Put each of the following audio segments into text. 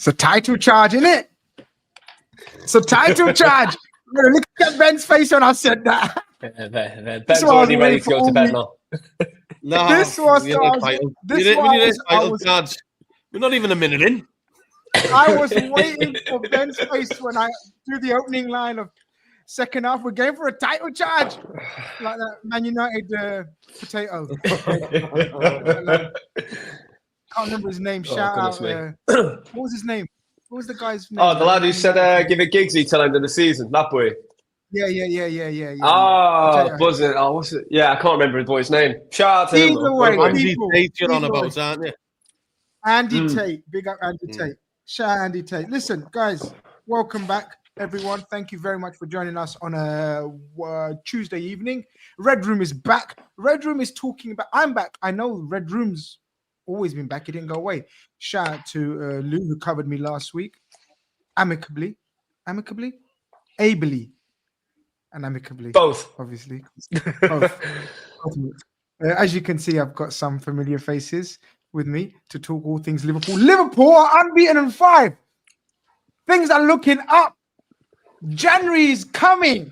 a title charge, isn't it? It's a title charge. Look at Ben's face when I said that. Ben's already ready to go to bed now. No, This was we're not even a minute in. I was waiting for Ben's face when I do the opening line of second half. We're going for a title charge, like that Man United potato. Can't remember his name. Shout out. What was his name? What was the guy's name? Oh, the lad who said give it Giggsy till end of the season. That boy. Yeah. Oh, was it? Oh, what's it? Yeah, I can't remember his boy's name. Shout out to him. Andy Tate, you're on about, aren't you? Andy Tate. Big up Andy Tate. Shout out Andy Tate. Listen, guys, welcome back, everyone. Thank you very much for joining us on a Tuesday evening. Red Room is back. Red Room is talking about... I'm back. I know Red Room's always been back. It didn't go away. Shout out to Lou, who covered me last week. Amicably, ably, and amicably. Both. Obviously. Both. As you can see, I've got some familiar faces with me to talk all things Liverpool. Liverpool are unbeaten in 5. Things are looking up. January is coming.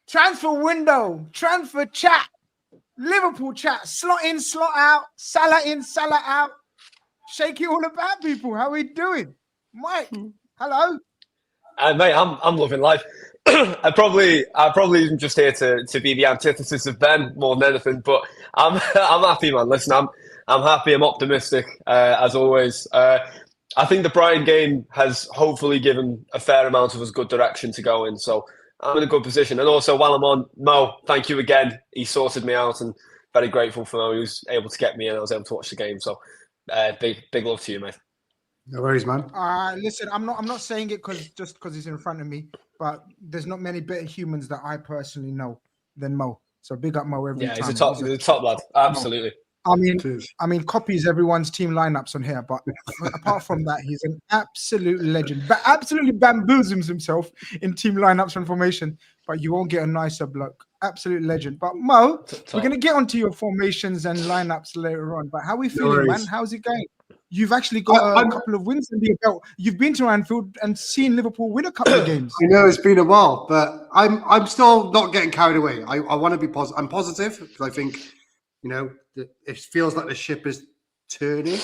Transfer window, transfer chat, Liverpool chat, slot in, slot out, Salah in, Salah out. Shake it all about, people. How are we doing? Mike, hello. Mate, I'm loving life. I probably am just here to be the antithesis of Ben more than anything, but I'm happy, man. Listen, I'm happy. I'm optimistic as always. I think the Brighton game has hopefully given a fair amount of us good direction to go in. So I'm in a good position. And also, while I'm on, Mo, thank you again. He sorted me out, and very grateful for Mo. He was able to get me in. I was able to watch the game. So big love to you, mate. No worries, man. Listen, I'm not saying it just because he's in front of me, but there's not many better humans that I personally know than Mo. So big up Mo every time. Yeah, he's a top lad. Absolutely. I mean, copies everyone's team lineups on here, but apart from that, he's an absolute legend. But absolutely bamboozles himself in team lineups and formation. But you won't get a nicer bloke. Absolute legend. But Mo, we're gonna get onto your formations and lineups later on. But how are we feeling, man? How's it going? You've actually got a couple of wins under your belt. You've been to Anfield and seen Liverpool win a couple of games. I know it's been a while, but I'm still not getting carried away. I want to be positive. I'm positive because I think, it feels like the ship is turning.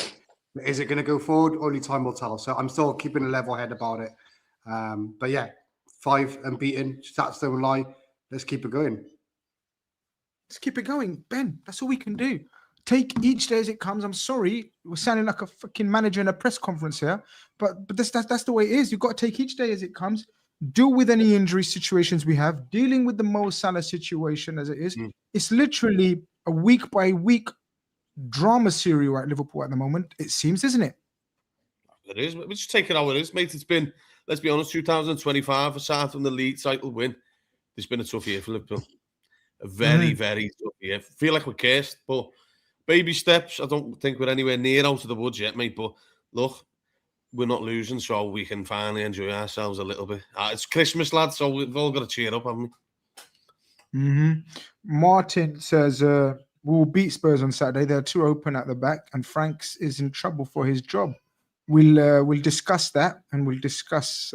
Is it going to go forward? Only time will tell. So I'm still keeping a level head about it. But yeah, 5 unbeaten. Stats don't lie. Let's keep it going. Let's keep it going, Ben. That's all we can do. Take each day as it comes. I'm sorry, we're sounding like a fucking manager in a press conference here, but that's the way it is. You've got to take each day as it comes. Deal with any injury situations we have. Dealing with the Mo Salah situation as it is. It's literally a week by week drama serial at Liverpool at the moment. It seems, isn't it? It is. We just take it how it is, mate. It's been, let's be honest, 2025 aside from the league title win. It's been a tough year for Liverpool. A very, very tough year. Feel like we're cursed, but baby steps. I don't think we're anywhere near out of the woods yet, mate. But look, we're not losing, so we can finally enjoy ourselves a little bit. It's Christmas, lads, so we've all got to cheer up, haven't we? Martin says we'll beat Spurs on Saturday. They're too open at the back, and Franks is in trouble for his job. We'll discuss that, and we'll discuss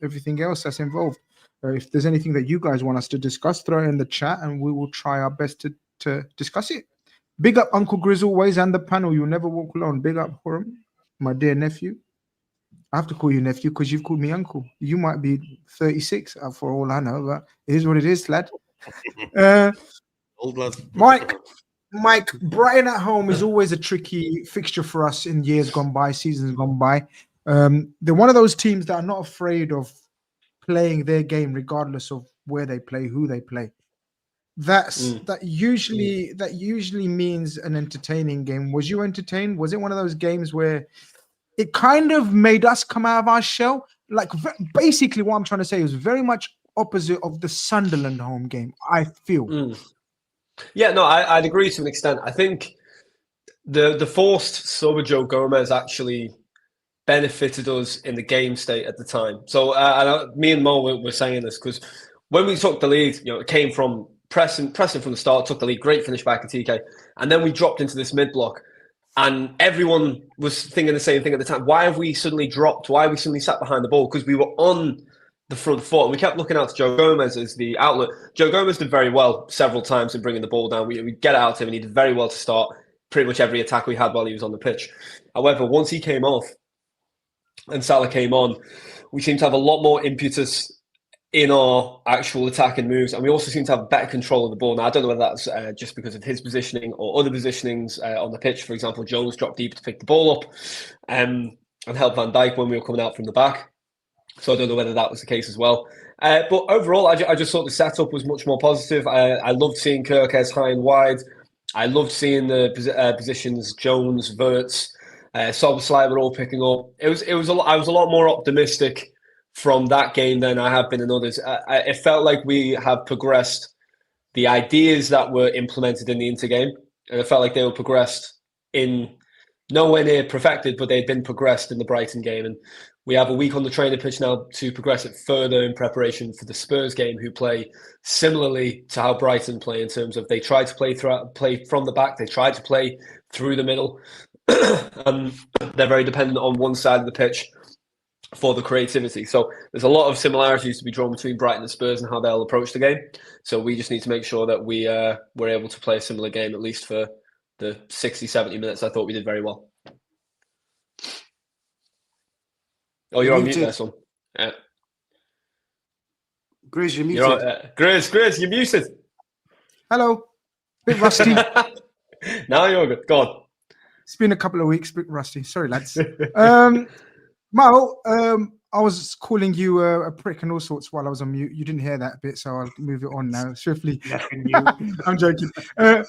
everything else that's involved. If there's anything that you guys want us to discuss, throw it in the chat, and we will try our best to discuss it. Big up Uncle Grizz always and the panel. You'll never walk alone. Big up Horam, my dear nephew. I have to call you nephew because you've called me uncle. You might be 36 for all I know, but it is what it is, lad. Old lad. Mike, Brighton at home is always a tricky fixture for us in years gone by, seasons gone by. They're one of those teams that are not afraid of playing their game regardless of where they play, who they play. That usually means an entertaining game. Was you entertained? Was it one of those games where it kind of made us come out of our shell? Like, basically what I'm trying to say is very much opposite of the Sunderland home game, I feel. Yeah, no, I'd agree to an extent. I think the forced sub of Joe Gomez actually benefited us in the game state at the time. So me and Mo were saying this because when we took the lead, it came from pressing from the start, took the lead, great finish back at TK, and then we dropped into this mid block. And everyone was thinking the same thing at the time. Why have we suddenly dropped? Why have we suddenly sat behind the ball? Because we were on the front foot. And we kept looking out to Joe Gomez as the outlet. Joe Gomez did very well several times in bringing the ball down. We get it out to him, and he did very well to start pretty much every attack we had while he was on the pitch. However, once he came off and Salah came on, we seemed to have a lot more impetus in our actual attacking moves, and we also seem to have better control of the ball. Now, I don't know whether that's just because of his positioning or other positionings on the pitch. For example, Jones dropped deep to pick the ball up and help Van Dijk when we were coming out from the back. So I don't know whether that was the case as well. But overall, I just thought the setup was much more positive. I loved seeing Kirkes high and wide. I loved seeing the positions Jones, Wirtz, Szoboszlai were all picking up. I was a lot more optimistic from that game than I have been in others. It felt like we have progressed the ideas that were implemented in the Inter game, and it felt like they were progressed in nowhere near perfected, but they'd been progressed in the Brighton game. And we have a week on the training pitch now to progress it further in preparation for the Spurs game, who play similarly to how Brighton play in terms of they try to play from the back, they try to play through the middle, and they're very dependent on one side of the pitch for the creativity. So there's a lot of similarities to be drawn between Brighton and Spurs and how they'll approach the game. So we just need to make sure that we're able to play a similar game, at least for the 60, 70 minutes. I thought we did very well. Oh, you're on mute there, son. Yeah. Grizz, you're muted. Grizz, you're muted. Hello. Bit rusty. Now you're good. Go on. It's been a couple of weeks, bit rusty. Sorry, lads. Mo, I was calling you a prick and all sorts while I was on mute. You didn't hear that bit, so I'll move it on now swiftly. I'm joking.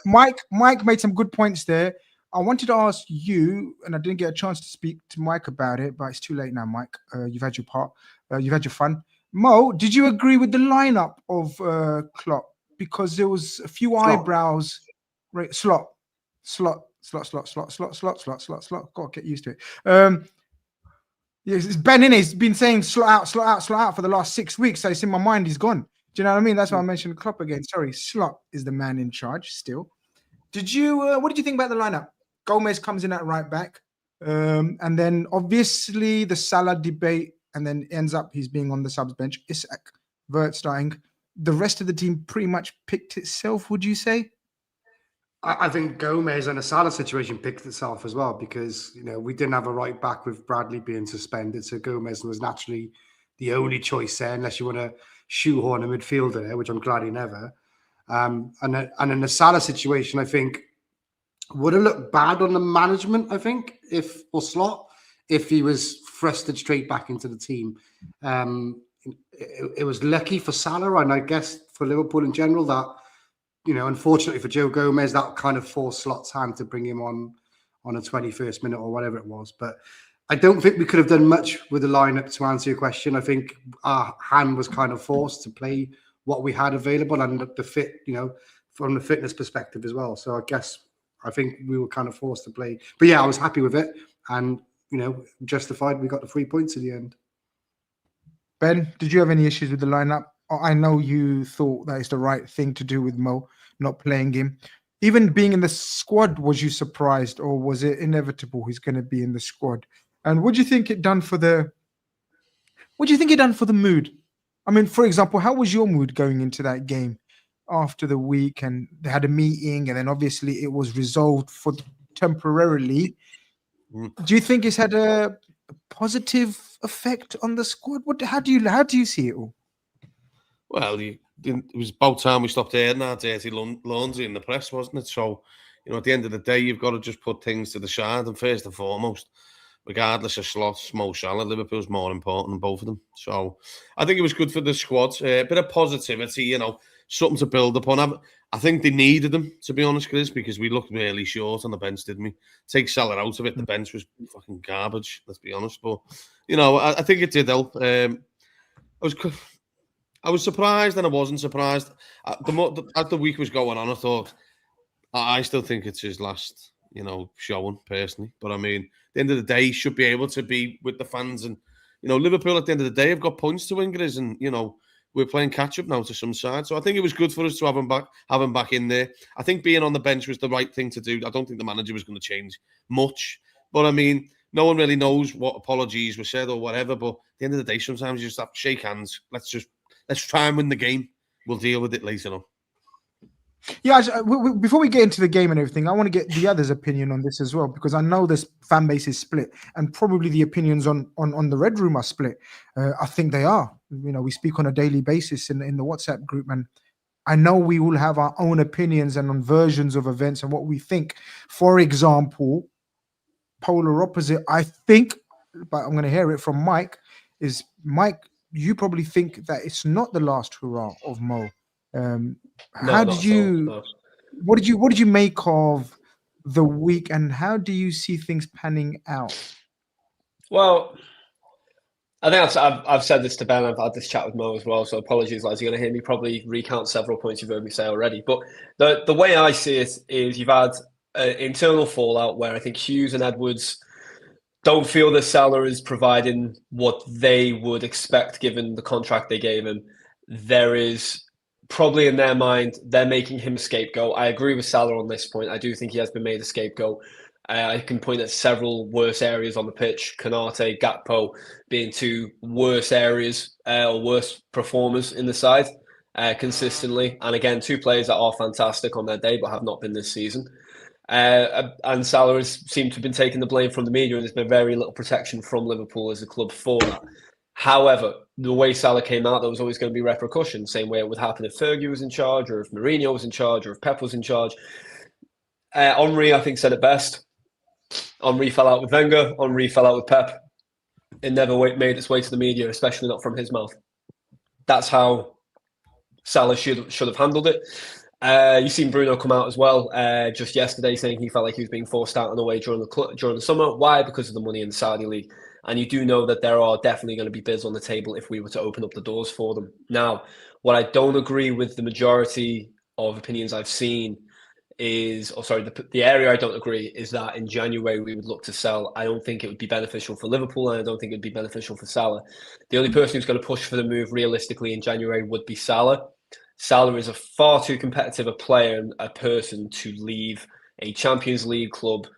Mike made some good points there. I wanted to ask you, and I didn't get a chance to speak to Mike about it, but it's too late now, Mike. You've had your part. You've had your fun. Mo, did you agree with the lineup of Klopp? Because there was a few eyebrows. Right, slot. Got to get used to it. Yes, it's Ben in it. He's been saying slot out for the last 6 weeks. So it's in my mind. He's gone. Do you know what I mean? That's why I mentioned Klopp again. Sorry, Slot is the man in charge still. Did you? What did you think about the lineup? Gomez comes in at right back, and then obviously the Salah debate, and then ends up he's being on the subs bench. Isak, Wirtz starting. The rest of the team pretty much picked itself. Would you say? I think Gomez and a Salah situation picked itself as well, because we didn't have a right back with Bradley being suspended, so Gomez was naturally the only choice there, unless you want to shoehorn a midfielder there, which I'm glad he never. And in the Salah situation, I think would have looked bad on the management. I think if he was thrusted straight back into the team. It was lucky for Salah, and I guess for Liverpool in general, that unfortunately for Joe Gomez, that kind of forced Slot's hand to bring him on a 21st minute or whatever it was. But I don't think we could have done much with the lineup, to answer your question. I think our hand was kind of forced to play what we had available, and the fit, from the fitness perspective as well. So I think we were kind of forced to play. But yeah, I was happy with it, and justified. We got the 3 points in the end. Ben, did you have any issues with the lineup? I know you thought that is the right thing to do with Mo not playing him. Even being in the squad, was you surprised, or was it inevitable he's going to be in the squad? And what do you think it done for the mood? I mean, for example, how was your mood going into that game after the week, and they had a meeting, and then obviously it was resolved for temporarily? Do you think it's had a positive effect on the squad? How do you see it all? Well, it was about time we stopped airing our dirty laundry in the press, wasn't it? So, at the end of the day, you've got to just put things to the side. And first and foremost, regardless of Slot, Mo Salah, Liverpool's more important than both of them. So, I think it was good for the squad. A bit of positivity, something to build upon. I think they needed them, to be honest, Grizz, because we looked really short on the bench, didn't we? Take Salah out of it, the bench was fucking garbage, let's be honest. But, I think it did help. I was surprised and I wasn't surprised. As the week was going on, I thought, I still think it's his last, showing, personally. But I mean, at the end of the day, he should be able to be with the fans. And, Liverpool, at the end of the day, have got points to win, Grizz. And, we're playing catch up now to some side. So I think it was good for us to have him back in there. I think being on the bench was the right thing to do. I don't think the manager was going to change much. But I mean, no one really knows what apologies were said or whatever. But at the end of the day, sometimes you just have to shake hands. Let's try and win the game. We'll deal with it later on. Yeah, before we get into the game and everything, I want to get the others' opinion on this as well, because I know this fan base is split, and probably the opinions on the Red Room are split. I think they are. We speak on a daily basis in the WhatsApp group, and I know we will have our own opinions and on versions of events and what we think. For example, polar opposite, I think, but I'm going to hear it from Mike, is Mike, you probably think that it's not the last hurrah of Mo. What did you make of the week, and how do you see things panning out? Well, I think I've said this to Ben. I've had this chat with Mo as well. So apologies, lads. You're going to hear me probably recount several points you've heard me say already. But the way I see it is you've had internal fallout where I think Hughes and Edwards don't feel that Salah is providing what they would expect given the contract they gave him. There is probably in their mind, they're making him a scapegoat. I agree with Salah on this point. I do think he has been made a scapegoat. I can point at several worse areas on the pitch. Konate, Gakpo being two worse areas or worse performers in the side consistently. And again, two players that are fantastic on their day but have not been this season. And Salah has seemed to have been taking the blame from the media, and there's been very little protection from Liverpool as a club for that. However, the way Salah came out, there was always going to be repercussions. Same way it would happen if Fergie was in charge, or if Mourinho was in charge, or if Pep was in charge. Henry, I think, said it best. Henry fell out with Wenger. Henry fell out with Pep. It never made its way to the media, especially not from his mouth. That's how Salah should have handled it. You've seen Bruno come out as well just yesterday saying he felt like he was being forced out on the way during the summer. Why? Because of the money in the Saudi League. And you do know that there are definitely going to be bids on the table if we were to open up the doors for them. Now, what I don't agree with the majority of opinions I've seen is, the area I don't agree is that in January we would look to sell. I don't think it would be beneficial for Liverpool, and I don't think it would be beneficial for Salah. The only person who's going to push for the move realistically in January would be Salah. Salah is a far too competitive a player and a person to leave a Champions League club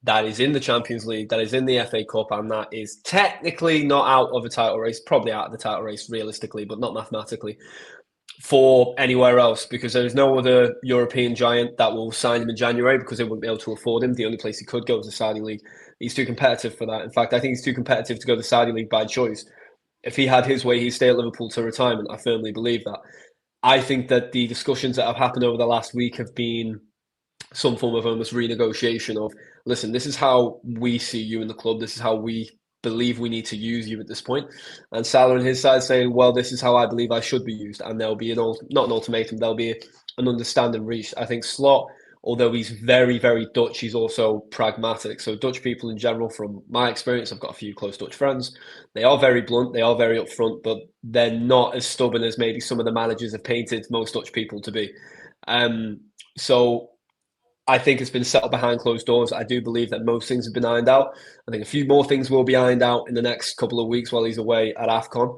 that is in the Champions League, that is in the FA Cup, and that is technically not out of a title race, probably out of the title race realistically, but not mathematically, for anywhere else, because there is no other European giant that will sign him in January because they wouldn't be able to afford him. The only place he could go is the Saudi League. He's too competitive for that. In fact, I think he's too competitive to go to the Saudi League by choice. If he had his way, he'd stay at Liverpool to retirement. I firmly believe that. I think that the discussions that have happened over the last week have been some form of almost renegotiation of, listen, this is how we see you in the club. This is how we believe we need to use you at this point. And Salah on his side saying, well, this is how I believe I should be used. And there'll be not an ultimatum, there'll be an understanding reached. I think Slot, although he's very, very Dutch, he's also pragmatic. So Dutch people in general, from my experience, I've got a few close Dutch friends. They are very blunt, they are very upfront, but they're not as stubborn as maybe some of the managers have painted most Dutch people to be. So I think it's been settled behind closed doors. I do believe that most things have been ironed out. I think a few more things will be ironed out in the next couple of weeks while he's away at AFCON.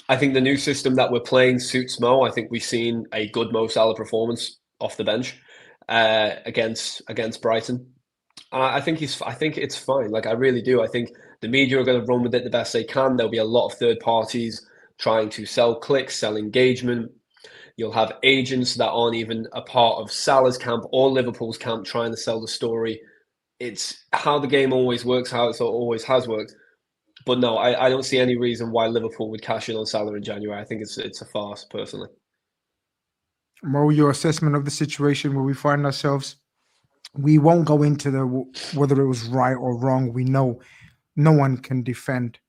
I think the new system that we're playing suits Mo. I think we've seen a good Mo Salah performance off the bench against Brighton. I think it's fine. Like, I really do. I think the media are going to run with it the best they can. There'll be a lot of third parties trying to sell clicks, sell engagement. You'll have agents that aren't even a part of Salah's camp or Liverpool's camp trying to sell the story. It's how the game always works, how it always has worked. But no, I don't see any reason why Liverpool would cash in on Salah in January. I think it's a farce, personally. Mo, your assessment of the situation where we find ourselves, we won't go into whether it was right or wrong. We know no one can defend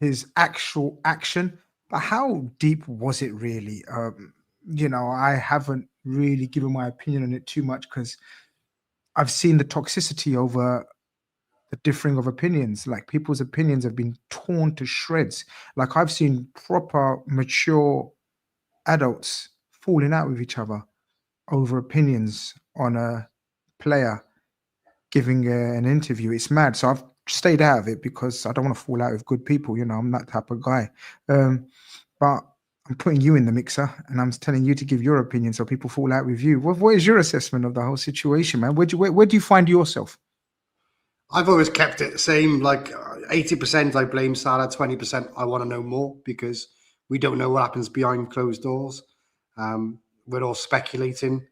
his actual action. But how deep was it really? I haven't really given my opinion on it too much because I've seen the toxicity over the differing of opinions. Like, people's opinions have been torn to shreds. Like, I've seen proper mature adults falling out with each other over opinions on a player giving an interview. It's mad. So I've stayed out of it because I don't want to fall out with good people. I'm that type of guy. But I'm putting you in the mixer, and I'm telling you to give your opinion, so people fall out with you. What is your assessment of the whole situation, man? Where do you find yourself? I've always kept it the same. Like 80%, I blame Salah. 20%, I want to know more because we don't know what happens behind closed doors. We're all speculating.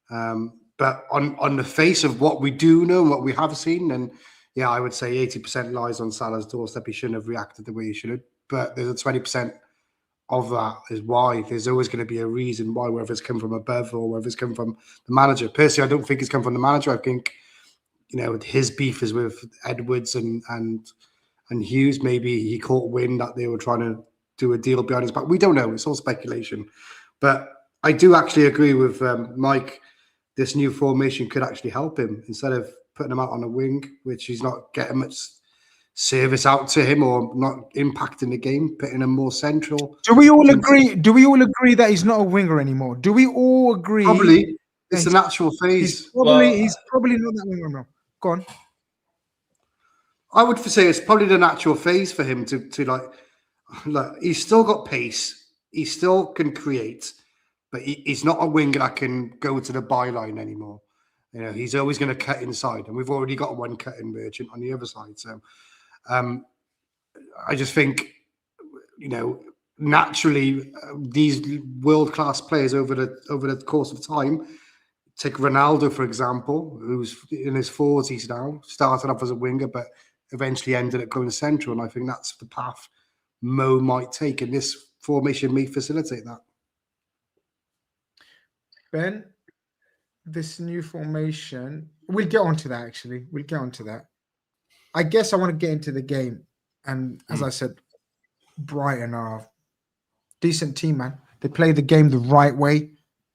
But on the face of what we do know, what we have seen, then yeah, I would say 80% lies on Salah's doorstep. He shouldn't have reacted the way he should have. But there's a 20% of that is why. There's always going to be a reason why, whether it's come from above or whether it's come from the manager. Personally, I don't think it's come from the manager. I think, his beef is with Edwards and Hughes. Maybe he caught wind that they were trying to do a deal behind his back. We don't know. It's all speculation. But I do actually agree with Mike. This new formation could actually help him instead of putting him out on a wing, which he's not getting much service out to him or not impacting the game, putting him more central. Do we all agree? Do we all agree that he's not a winger anymore? Do we all agree? Probably. It's a natural phase. He's probably not that winger now. Go on. I would say it's probably the natural phase for him to like he's still got pace. He still can create, but he's not a winger that can go to the byline anymore. He's always going to cut inside, and we've already got one cutting merchant on the other side. So I just think, naturally, these world-class players over the course of time, take Ronaldo, for example, who's in his 40s now, started off as a winger, but eventually ended up going central. And I think that's the path Mo might take, and this formation may facilitate that. Ben, this new formation, we'll get onto that, actually. We'll get onto that. I guess I want to get into the game. And as I said, Brighton are a decent team, man. They play the game the right way,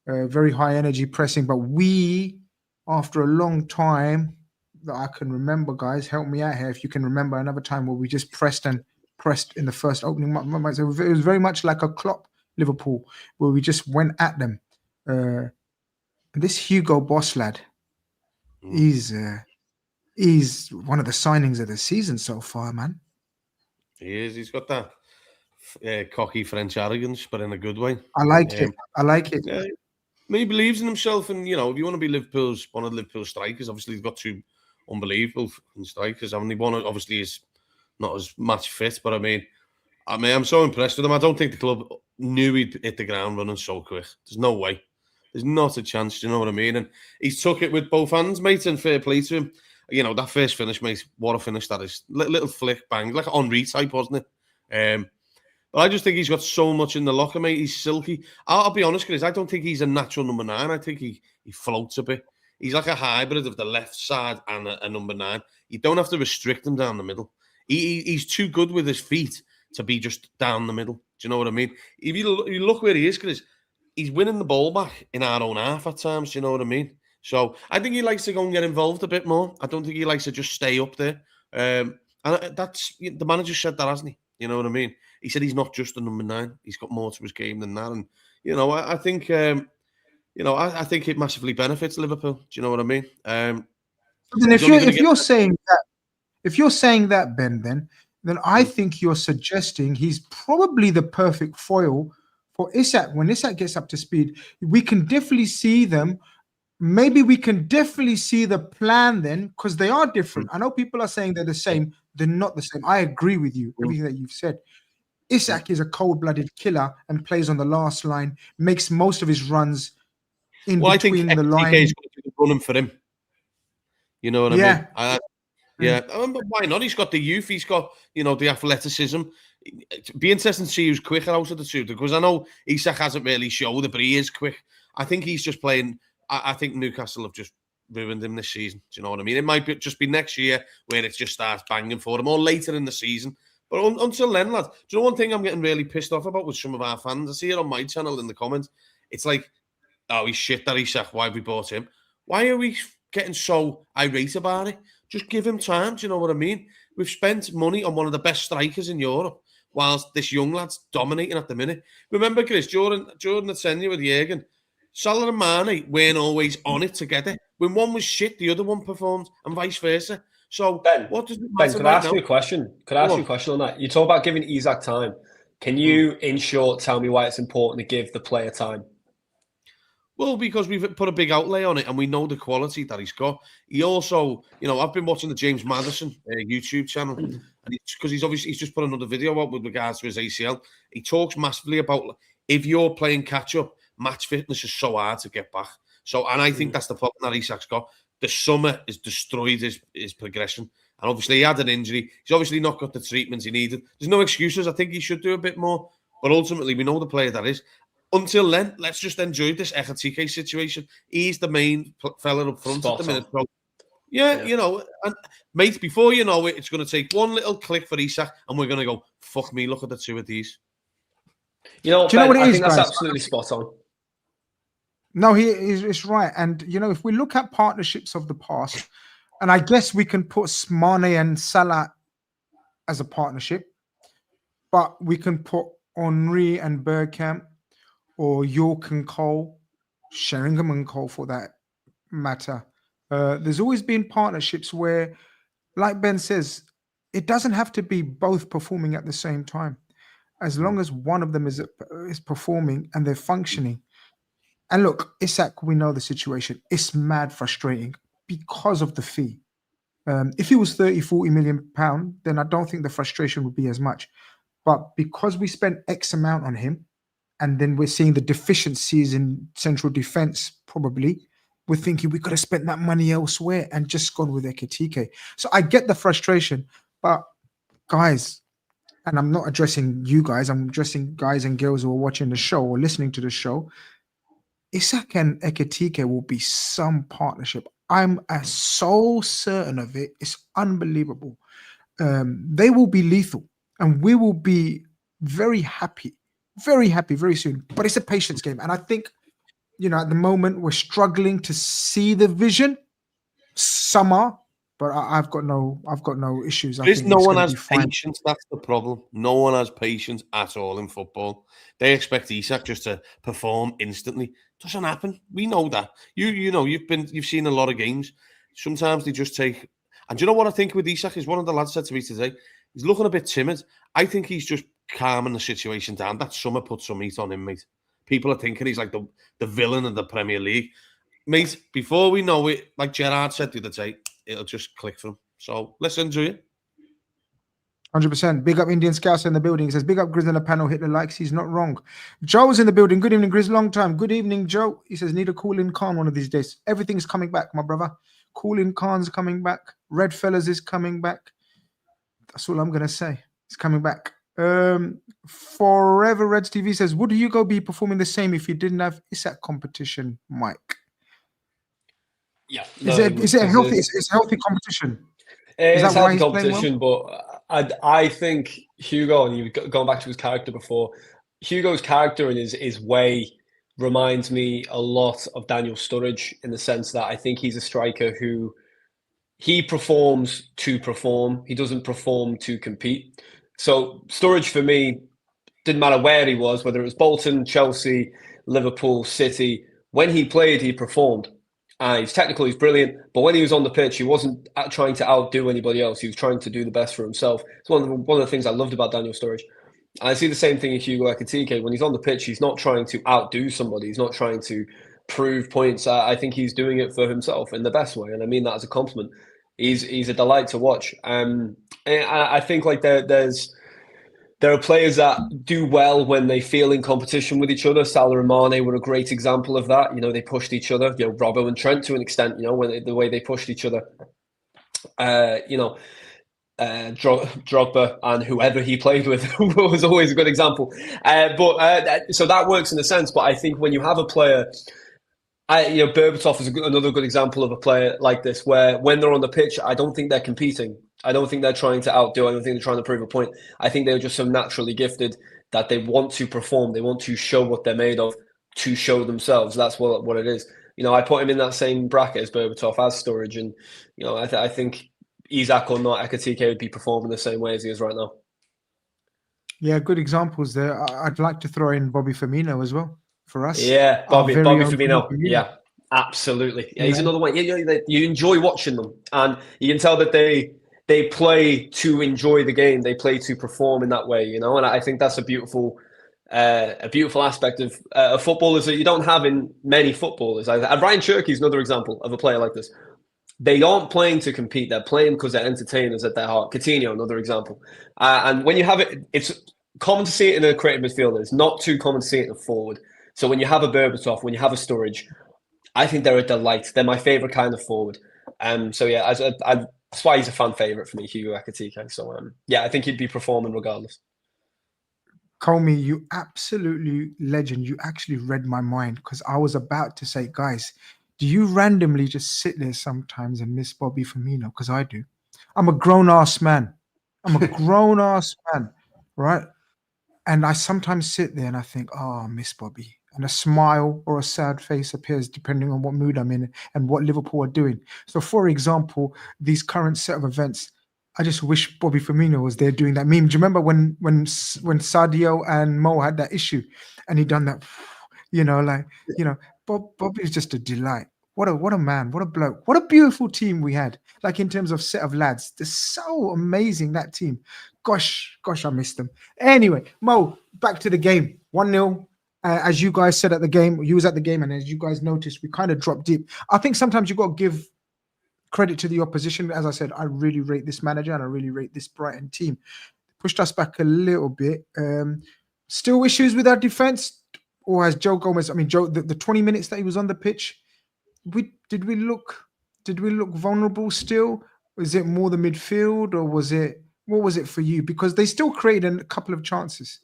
very high energy pressing. But we, after a long time that I can remember, guys, help me out here if you can remember another time where we just pressed in the first opening month. It was very much like a Klopp Liverpool, where we just went at them. This Hugo Boss lad, he's one of the signings of the season so far, man. He is. He's got that cocky French arrogance, but in a good way. I like it. I like it. Yeah, he believes in himself, and if you want to be one of Liverpool's strikers, obviously he's got two unbelievable strikers. I mean, one obviously is not as match fit, but I mean, I'm so impressed with him. I don't think the club knew he'd hit the ground running so quick. There's no way. There's not a chance, you know what I mean? And he's took it with both hands, mate, and fair play to him. That first finish, mate, what a finish that is. Little flick, bang, like an Henry type, wasn't it? But I just think he's got so much in the locker, mate. He's silky. I'll be honest, Grizz, I don't think he's a natural number 9. I think he floats a bit. He's like a hybrid of the left side and a number 9. You don't have to restrict him down the middle. He's too good with his feet to be just down the middle. Do you know what I mean? If you look where he is, Grizz, he's winning the ball back in our own half at times. Do you know what I mean? So I think he likes to go and get involved a bit more. I don't think he likes to just stay up there. And that's the manager said that, hasn't he? You know what I mean? He said he's not just a number 9. He's got more to his game than that. And I think I think it massively benefits Liverpool. Do you know what I mean? Then if you're saying that, Ben, then I think you're suggesting he's probably the perfect foil for Isak. When Isak gets up to speed, we can definitely see them. Maybe we can definitely see the plan then, because they are different. I know people are saying they're the same. They're not the same. I agree with you, everything that you've said. Isak is a cold-blooded killer and plays on the last line, makes most of his runs between the line. I think running for him. You know what I mean? But why not? He's got the youth. He's got, the athleticism. It'd be interesting to see who's quicker out of the two, because I know Isak hasn't really showed it, but he is quick. I think he's just playing. I think Newcastle have just ruined him this season. Do you know what I mean? It might just be next year where it just starts banging for him, or later in the season. But until then, lad, do you know one thing I'm getting really pissed off about with some of our fans? I see it on my channel in the comments. It's like, oh, he's shit, that Isak. Why have we bought him? Why are we getting so irate about it? Just give him time. Do you know what I mean? We've spent money on one of the best strikers in Europe, whilst this young lad's dominating at the minute. Remember, Chris, during the tenure with Jurgen, Salah and Mane weren't always on it together. When one was shit, the other one performed, and vice versa. So, Ben, what does it matter? Ben, could I ask you a question? Could I ask you a question on that? You talk about giving Isak time. Can you, in short, tell me why it's important to give the player time? Well, because we've put a big outlay on it and we know the quality that he's got. He also, I've been watching the James Maddison YouTube channel, and because he's just put another video out with regards to his ACL. He talks massively about if you're playing catch up, match fitness is so hard to get back. So, and I think that's the problem that Isak's got. The summer has destroyed his progression. And obviously he had an injury. He's obviously not got the treatments he needed. There's no excuses. I think he should do a bit more. But ultimately, we know the player that is. Until then, let's just enjoy this Ekatike situation. He's the main fella up front at the minute. So, yeah, and mate, before you know it, it's going to take one little click for Isak, and we're going to go, fuck me, look at the two of these. You know, do you know what it I is, think that's guys? absolutely spot on. No, it's right. And, if we look at partnerships of the past, and I guess we can put Mane and Salah as a partnership, but we can put Henry and Bergkamp, or York and Cole, Sheringham and Cole for that matter. There's always been partnerships where, like Ben says, it doesn't have to be both performing at the same time. As long as one of them is performing and they're functioning. And look, Isak, we know the situation. It's mad frustrating because of the fee. If it was 30, 40 million pound, then I don't think the frustration would be as much. But because we spent X amount on him, and then we're seeing the deficiencies in central defense, probably, we're thinking we could have spent that money elsewhere and just gone with Ekatike. So I get the frustration, but guys, and I'm not addressing you guys, I'm addressing guys and girls who are watching the show or listening to the show. Isak and Ekatike will be some partnership. I'm so certain of it. It's unbelievable. They will be lethal, and we will be very happy very soon. But it's a patience game, and I think at the moment we're struggling to see the vision. Some are, but I've got no issues. I think no one has fine. patience. That's the problem. No one has patience at all in football. They expect Isak just to perform instantly. Doesn't happen. We know that. You've seen a lot of games. Sometimes they just take. And do you know what I think with Isak is? One of the lads said to me today, he's looking a bit timid. I think he's just calming the situation down. That summer put some heat on him, mate. People are thinking he's like the villain of the Premier League. Mate, before we know it, like Gerrard said the other day, it'll just click for him. So let's enjoy it. 100%. Big up Indian Scouts in the building. He says, big up Grizz on the panel. Hit the likes. He's not wrong. Joe's in the building. Good evening, Grizz. Long time. Good evening, Joe. He says, need a call-in Khan one of these days. Everything's coming back, my brother. Call-in Khan's coming back. Red Fellas is coming back. That's all I'm going to say. It's coming back. Forever Reds TV says, would Hugo be performing the same if he didn't have Isak competition, Mike? Yeah. Is it a healthy? It's healthy competition. It's healthy competition, well? But I think Hugo, and you've gone back to his character before, Hugo's character and his way reminds me a lot of Daniel Sturridge in the sense that I think he's a striker who he performs to perform. He doesn't perform to compete. So Sturridge, for me, didn't matter where he was, whether it was Bolton, Chelsea, Liverpool, City. When he played, he performed. He's technical, he's brilliant. But when he was on the pitch, he wasn't trying to outdo anybody else. He was trying to do the best for himself. It's one of the things I loved about Daniel Sturridge. I see the same thing in Hugo Ekatike. When he's on the pitch, he's not trying to outdo somebody. He's not trying to prove points. I think he's doing it for himself in the best way. And I mean that as a compliment. He's a delight to watch. And I think like there are players that do well when they feel in competition with each other. Salah and Mane were a great example of that. They pushed each other. Robbo and Trent to an extent. When the way they pushed each other. Drogba and whoever he played with was always a good example. So that works in a sense. But I think when you have a player. Berbatov is another good example of a player like this, where when they're on the pitch, I don't think they're competing. I don't think they're trying to outdo. I don't think they're trying to prove a point. I think they're just so naturally gifted that they want to perform. They want to show what they're made of to show themselves. That's what it is. I put him in that same bracket as Berbatov, as Sturridge, and I think Isak or not, Ekatike would be performing the same way as he is right now. Yeah, good examples there. I'd like to throw in Bobby Firmino as well. For us, Bobby Firmino. Yeah, absolutely. Yeah, he's another one. You enjoy watching them, and you can tell that they they play to enjoy the game. They play to perform in that way, you know. And I think that's a beautiful aspect of footballers that you don't have in many footballers. Ryan Cherky is another example of a player like this. They aren't playing to compete. They're playing because they're entertainers at their heart. Coutinho, another example. And when you have it, it's common to see it in a creative midfielder. It's not too common to see it in a forward. So when you have a Berbatov, when you have a Sturridge, I think they're a delight. They're my favourite kind of forward. So yeah, that's why he's a fan favourite for me, Hugo Ekitike. So yeah, I think he'd be performing regardless. Comey, you absolutely legend. You actually read my mind, because I was about to say, guys, do you randomly just sit there sometimes and miss Bobby Firmino? Because I do. I'm a grown-ass man. Right? And I sometimes sit there and I think, oh, I miss Bobby. And a smile or a sad face appears depending on what mood I'm in and what Liverpool are doing. So, for example, these current set of events, I just wish Bobby Firmino was there doing that meme. Do you remember when Sadio and Mo had that issue and he done that, Bobby's just a delight. What a man, what a bloke, what a beautiful team we had. Like, in terms of set of lads, they're so amazing, that team. Gosh, I missed them. Anyway, Mo, back to the game. 1-0. As you guys said at the game, you was at the game, and as you guys noticed, we kind of dropped deep. I think sometimes you got to give credit to the opposition. As I said, I really rate this manager and I really rate this Brighton team. Pushed us back a little bit. Still issues with our defense, or has Joe Gomez? I mean, Joe, the 20 minutes that he was on the pitch, did we look vulnerable still? Was it more the midfield, or what was it for you? Because they still created a couple of chances.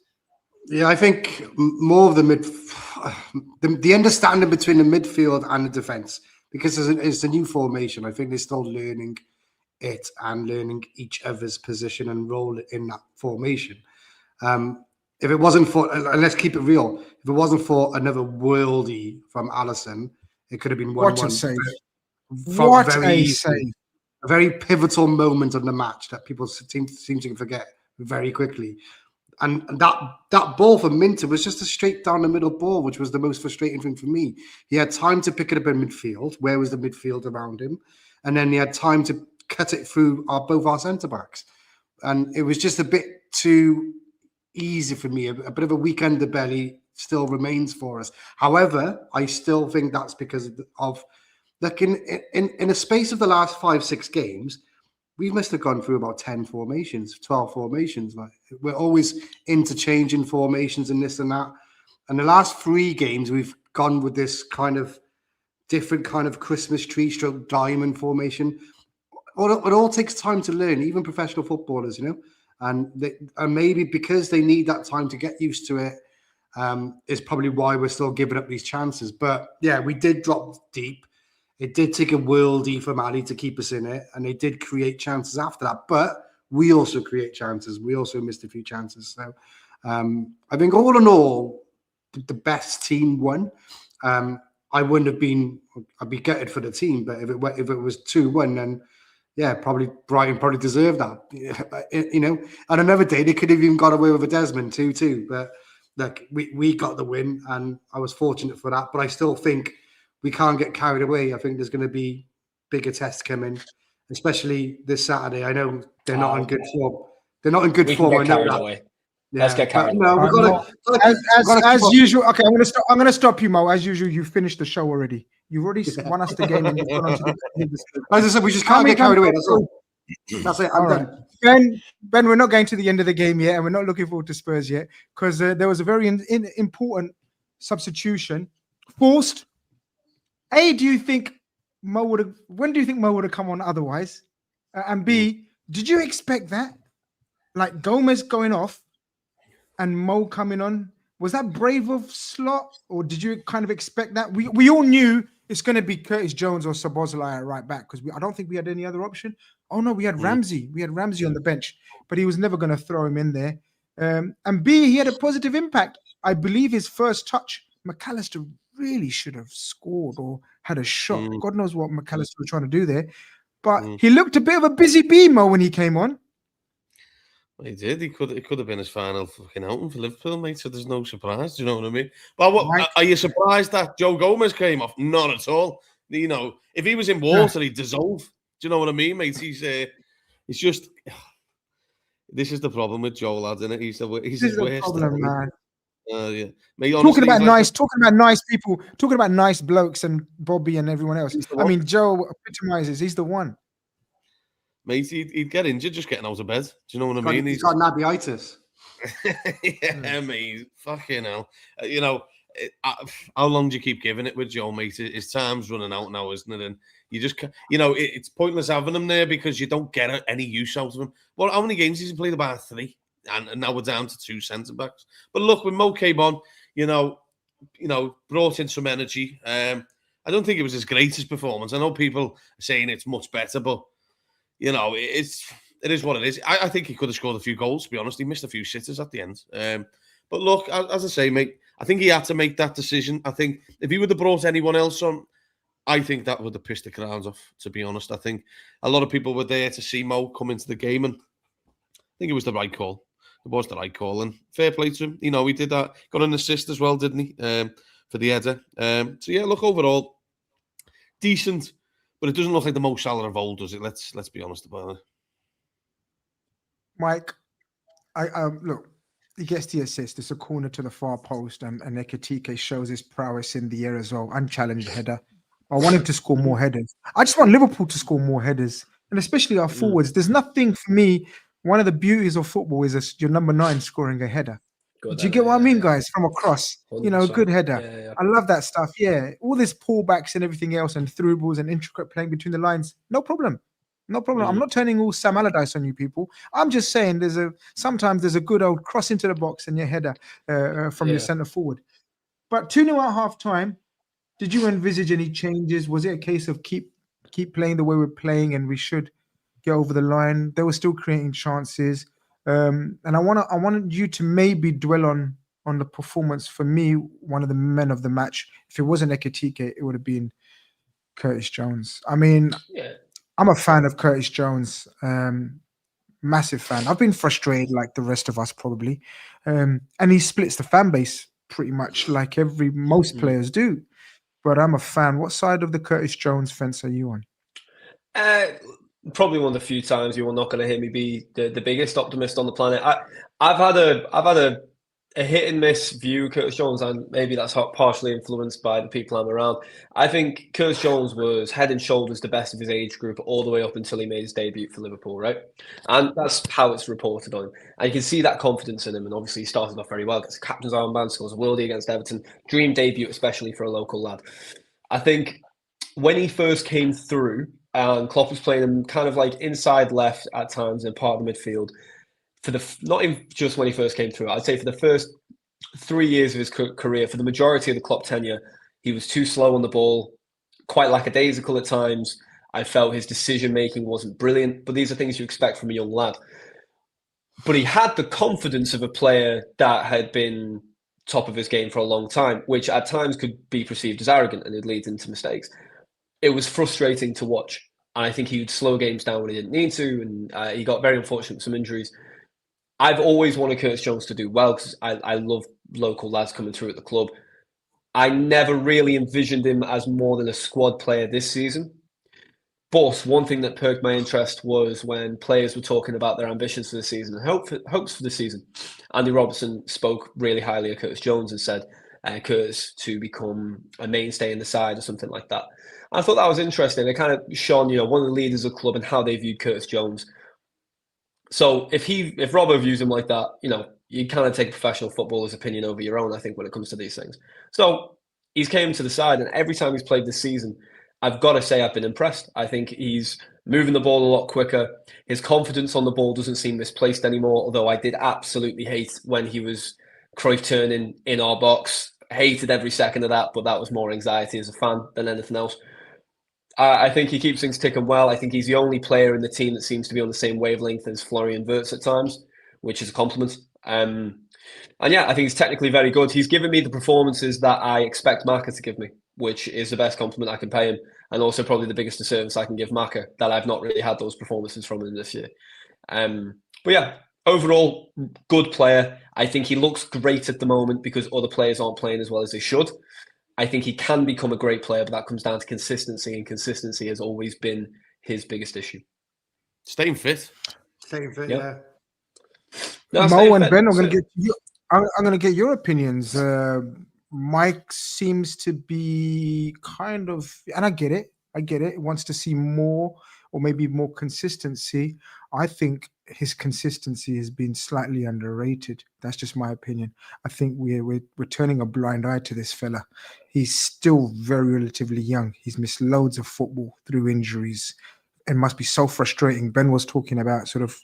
Yeah, I think more of the understanding between the midfield and the defense, because it's a new formation. I think they're still learning it and learning each other's position and role in that formation. If it wasn't for, and let's keep it real, if it wasn't for another worldie from Alisson, it could have been 1-1. What a save! What a save! A very pivotal moment of the match that people seem to forget very quickly. And that ball for Minter was just a straight down the middle ball, which was the most frustrating thing for me. He had time to pick it up in midfield. Where was the midfield around him? And then he had time to cut it through both our centre-backs. And it was just a bit too easy for me. A bit of a weak underbelly still remains for us. However, I still think that's because of like in a space of the last 5-6 games, we must have gone through about 10 formations, 12 formations. Like, we're always interchanging formations and this and that. And the last 3 games, we've gone with this kind of different kind of Christmas tree stroke diamond formation. It all takes time to learn, even professional footballers, And maybe because they need that time to get used to it, is probably why we're still giving up these chances. But yeah, we did drop deep. It did take a worldie from Ali to keep us in it, and they did create chances after that. But we also create chances. We also missed a few chances. So I think all in all, the best team won. I'd be gutted for the team, but if it was 2-1, then yeah, Brighton deserved that. On another day they could have even got away with a Desmond 2-2. But look, we got the win, and I was fortunate for that. But I still think we can't get carried away. I think there's going to be bigger tests coming, especially this Saturday. I know they're not in good form. They're not in good form. Get carried away. Yeah. Let's get carried away. No, we've got to as usual. Okay, I'm going to stop you, Mo. As usual, you finished the show already. You've already won us the game, and you've gone on to the as I said, we just can't get carried away. That's all. That's it. I'm done. Ben, we're not going to the end of the game yet, and we're not looking forward to Spurs yet, because there was a very important substitution forced. A, do you think Mo would have? When do you think Mo would have come on otherwise? And B, did you expect that? Like Gomez going off and Mo coming on, was that brave of Slot, or did you kind of expect that? We all knew it's going to be Curtis Jones or Szoboszlai at right back, because I don't think we had any other option. Oh no, we had Ramsey. We had Ramsey on the bench, but he was never going to throw him in there. And B, he had a positive impact. I believe his first touch, McAllister really should have scored or had a shot. God knows what McAllister was trying to do there. But he looked a bit of a busy bee, Mo, when he came on. Well, he did. It could have been his final fucking outing for Liverpool, mate. So there's no surprise. Do you know what I mean? But are you surprised that Joe Gomez came off? Not at all. If he was in water, he'd dissolve. Do you know what I mean, mate? It's just this is the problem with Joe, lad, isn't it? He's This his is the worst problem, enemy. man. Yeah. Mate, honestly, Talking about nice people, talking about nice blokes and Bobby and everyone else. I mean, Joe epitomizes. He's the one. Mate, he'd get injured just getting out of bed. Do you know what I mean? He's got nabiitis. Yeah, mate. Fucking hell. You know, how long do you keep giving it with Joe, mate? His time's running out now, isn't it? And you just, it's pointless having him there because you don't get any use out of him. Well, how many games has he played? About 3, and now we're down to 2 centre backs. But look, when Mo came on, brought in some energy. I don't think it was his greatest performance. I know people are saying it's much better, but it is what it is. I think he could have scored a few goals, to be honest. He missed a few sitters at the end. But look, as I say, mate, I think he had to make that decision. I think if he would have brought anyone else on, I think that would have pissed the crowds off, to be honest. I think a lot of people were there to see Mo come into the game, and I think it was the right call. It was the right call, and fair play to him. He did that. Got an assist as well, didn't he, for the header? So, yeah, look, overall, decent, but it doesn't look like the Mo Salah of old, does it? Let's be honest about it. Mike, look, he gets the assist. It's a corner to the far post, and Ekitike shows his prowess in the air as well. Unchallenged header. I want him to score more headers. I just want Liverpool to score more headers, and especially our forwards. There's nothing for me. One of the beauties of football is your number 9 scoring a header. Do you get what I mean, guys? From across, 100%. Good header. Yeah. I love that stuff. Yeah, all this pullbacks and everything else, and through balls and intricate playing between the lines. No problem. No problem. I'm not turning all Sam Allardyce on you people. I'm just saying sometimes there's a good old cross into the box and your header from your centre forward. But 2-0 at half time. Did you envisage any changes? Was it a case of keep playing the way we're playing and we should get over the line? They were still creating chances. And I wanted you to maybe dwell on the performance. For me, one of the men of the match. If it wasn't Ekitike, it would have been Curtis Jones. I mean, I'm a fan of Curtis Jones. Massive fan. I've been frustrated like the rest of us probably. And he splits the fan base pretty much like most players do. But I'm a fan. What side of the Curtis Jones fence are you on? Probably one of the few times you're not going to hear me be the biggest optimist on the planet. I've had a hit and miss view of Curtis Jones, and maybe that's partially influenced by the people I'm around. I think Curtis Jones was head and shoulders the best of his age group all the way up until he made his debut for Liverpool, right? And that's how it's reported on him. And you can see that confidence in him, and obviously he started off very well, gets a captain's armband, scores a worldie against Everton. Dream debut, especially for a local lad. I think when he first came through, and Klopp was playing him kind of like inside left at times and part of the midfield, not even just when he first came through, I'd say for the first 3 years of his career, for the majority of the Klopp tenure, he was too slow on the ball, quite lackadaisical at times. I felt his decision-making wasn't brilliant, but these are things you expect from a young lad. But he had the confidence of a player that had been top of his game for a long time, which at times could be perceived as arrogant and it leads into mistakes. It was frustrating to watch. And I think he would slow games down when he didn't need to, and he got very unfortunate with some injuries. I've always wanted Curtis Jones to do well because I love local lads coming through at the club. I never really envisioned him as more than a squad player this season. But one thing that perked my interest was when players were talking about their ambitions for the season and hopes for the season. Andy Robertson spoke really highly of Curtis Jones and said Curtis to become a mainstay in the side or something like that. I thought that was interesting. It kind of shone, one of the leaders of the club and how they viewed Curtis Jones. So if Robbo views him like that, you kind of take a professional footballer's opinion over your own, I think, when it comes to these things. So he's came to the side, and every time he's played this season, I've got to say I've been impressed. I think he's moving the ball a lot quicker. His confidence on the ball doesn't seem misplaced anymore, although I did absolutely hate when he was Cruyff turning in our box. Hated every second of that, but that was more anxiety as a fan than anything else. I think he keeps things ticking well. I think he's the only player in the team that seems to be on the same wavelength as Florian Wirtz at times, which is a compliment. And yeah, I think he's technically very good. He's given me the performances that I expect Maka to give me, which is the best compliment I can pay him, and also probably the biggest disservice I can give Maka, that I've not really had those performances from him this year. But yeah, overall, good player. I think he looks great at the moment because other players aren't playing as well as they should. I think he can become a great player, but that comes down to consistency, and consistency has always been his biggest issue. Staying fit. Staying fit, Yep. yeah. No, Mo staying and fit. Ben, I'm going to get you. I'm going to get your opinions. Mike seems to be kind of, and I get it. I get it. Wants to see more, or maybe more consistency. I think his consistency has been slightly underrated. That's just my opinion. I think we're turning a blind eye to this fella. He's still very relatively young. He's missed loads of football through injuries. It must be so frustrating. Ben was talking about sort of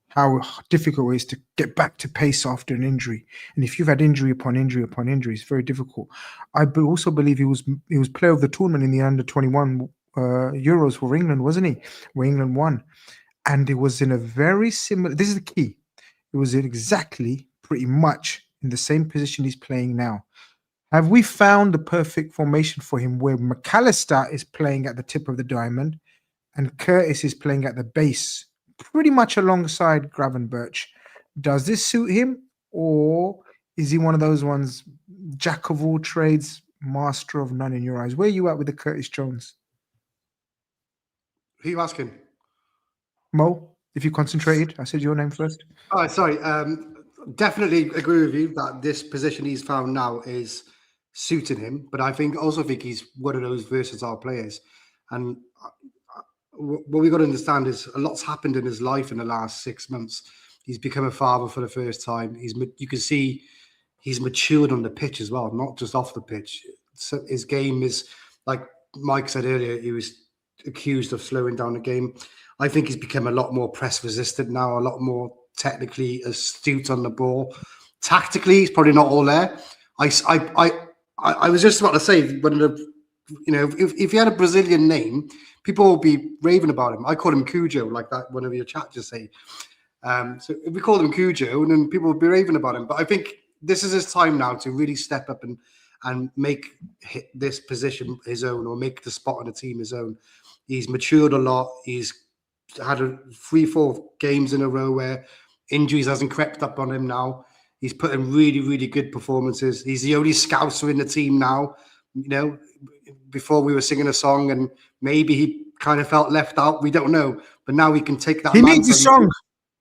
how difficult it is to get back to pace after an injury. And if you've had injury upon injury upon injury, it's very difficult. Also believe he was player of the tournament in the under-21 Euros for England, wasn't he? Where England won. And it was in a very similar, this is the key. It was in exactly pretty much in the same position he's playing now. Have we found the perfect formation for him where McAllister is playing at the tip of the diamond and Curtis is playing at the base, pretty much alongside Gravenberch? Does this suit him, or is he one of those ones, jack of all trades, master of none in your eyes? Where are you at with the Curtis Jones? Who are you asking? Mo, if you concentrated, I said your name first. Oh, sorry. Definitely agree with you that this position he's found now is suiting him, but I also think he's one of those versatile players. And what we got to understand is a lot's happened in his life in the last 6 months. He's become a father for the first time. You can see he's matured on the pitch as well, not just off the pitch. So his game is, like Mike said earlier, he was accused of slowing down the game. I think he's become a lot more press resistant now, a lot more technically astute on the ball. Tactically, he's probably not all there. I was just about to say, if he had a Brazilian name, people will be raving about him. I call him Cujo, like that one of your chat just say. So if we call him Cujo, then people will be raving about him. But I think this is his time now to really step up and make this position his own, or make the spot on the team his own. He's matured a lot. He's had 3-4 games in a row where injuries hasn't crept up on him now. He's put in really, really good performances. He's the only Scouser in the team now. You know, before we were singing a song and maybe he kind of felt left out. We don't know. But now we can take that. He needs a song.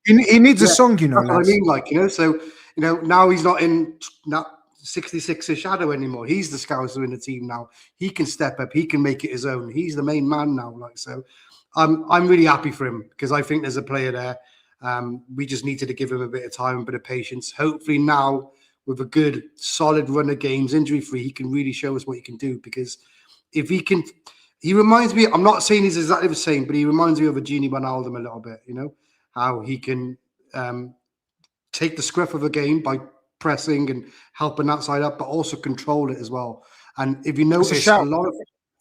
He needs a song, you know. That's what I mean, like, you know. So, you know, now he's not in that 66er shadow anymore. He's the Scouser in the team now. He can step up. He can make it his own. He's the main man now. Like, so I'm really happy for him because I think there's a player there. We just needed to give him a bit of time, a bit of patience. Hopefully now, with a good, solid run of games, injury-free, he can really show us what he can do. Because if he can, he reminds me, I'm not saying he's exactly the same, but he reminds me of a Gini Wijnaldum a little bit, you know, how he can take the scruff of a game by pressing and helping that side up, but also control it as well. And if you notice, a lot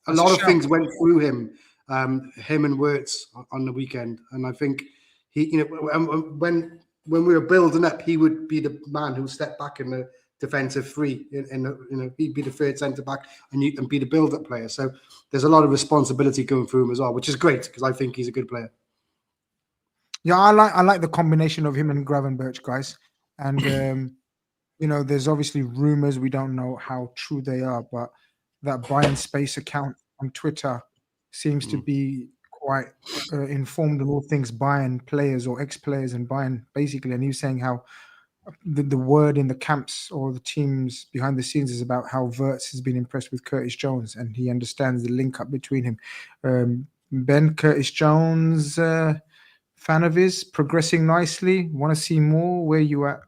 of things went through him and Wirtz on the weekend. And I think he, you know, when we were building up, he would be the man who stepped back in the defensive three. He'd be the third centre back and be the build-up player. So there's a lot of responsibility going through him as well, which is great because I think he's a good player. Yeah, I like the combination of him and Gravenberch, guys. And you know, there's obviously rumors. We don't know how true they are, but that Bayern Space account on Twitter seems to be quite informed on all things Bayern players or ex-players in Bayern, basically. And he was saying how the word in the camps or the teams behind the scenes is about how Wirtz has been impressed with Curtis Jones, and he understands the link up between him. Ben, Curtis Jones, fan of his, progressing nicely. Want to see more? Where you at?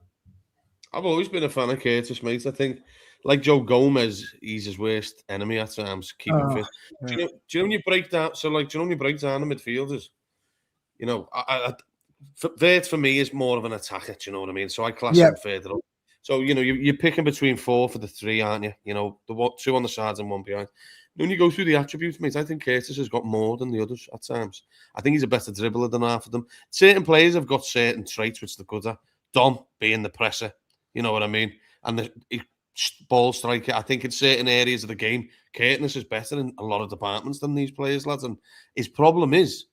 I've always been a fan of Curtis, mate. I think, like Joe Gomez, he's his worst enemy at times. Keep him fit. Yeah. Do you know when you break down? So, like, do you know when you break down the midfielders? You know, Wirtz for me is more of an attacker. Do you know what I mean? So I class him further up. So you know, you're picking between 4 for the 3, aren't you? You know, the 2 on the sides and 1 behind. When you go through the attributes, mate, I think Curtis has got more than the others at times. I think he's a better dribbler than half of them. Certain players have got certain traits which they're good at. Dom being the presser. You know what I mean? And the ball striker, I think in certain areas of the game, Curtis is better in a lot of departments than these players, lads. And his problem is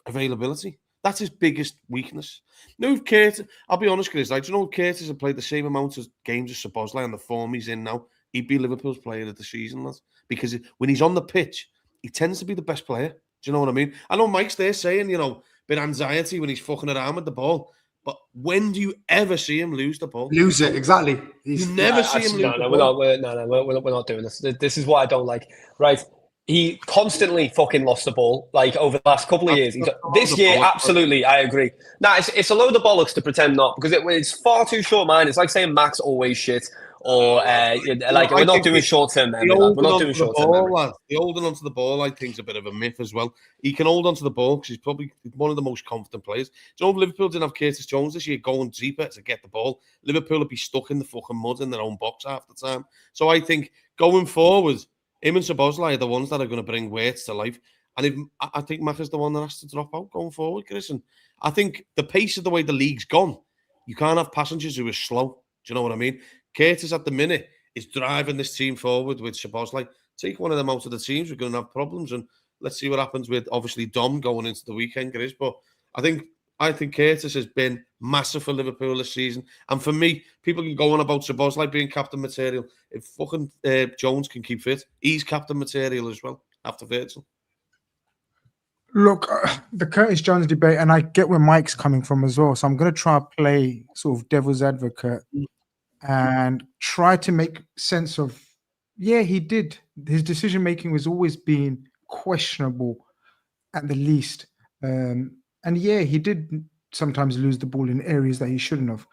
availability. That's his biggest weakness. No, Curtis, I'll be honest, Grizz, like, you know, if Curtis had played the same amount of games as Szoboszlai and the form he's in now, he'd be Liverpool's player of the season, lads. Because when he's on the pitch, he tends to be the best player. Do you know what I mean? I know Mike's there saying, you know, bit of anxiety when he's fucking around with the ball. But when do you ever see him lose the ball? Lose it, exactly. You never see him lose the ball. We're not doing this. This is what I don't like. Right. He constantly fucking lost the ball, like, over the last couple of years. This year, absolutely, I agree. Nah, it's a load of bollocks to pretend not, because it's far too short-minded. It's like saying Mac's always shit, or we're not doing short-term memory. We're not doing short-term memory. The holding onto the ball, I think, is a bit of a myth as well. He can hold onto the ball because he's probably one of the most confident players. So if Liverpool didn't have Curtis Jones this year going deeper to get the ball, Liverpool would be stuck in the fucking mud in their own box half the time. So I think going forward, him and Szoboszlai are the ones that are going to bring Wirtz to life. And I think Mac is the one that has to drop out going forward, Chris. And I think the pace of the way the league's gone, you can't have passengers who are slow. Do you know what I mean? Curtis at the minute is driving this team forward with Szoboszlai. Take one of them out of the teams, we're going to have problems. And let's see what happens with, obviously, Dom going into the weekend, Chris. But I think Curtis has been massive for Liverpool this season. And for me, people can go on about Szoboszlai being captain material. If fucking Jones can keep fit, he's captain material as well, after Virgil. Look, the Curtis Jones debate, and I get where Mike's coming from as well. So I'm going to try to play sort of devil's advocate and try to make sense of, yeah, he did. His decision-making was always being questionable at the least. And yeah, he did sometimes lose the ball in areas that he shouldn't have.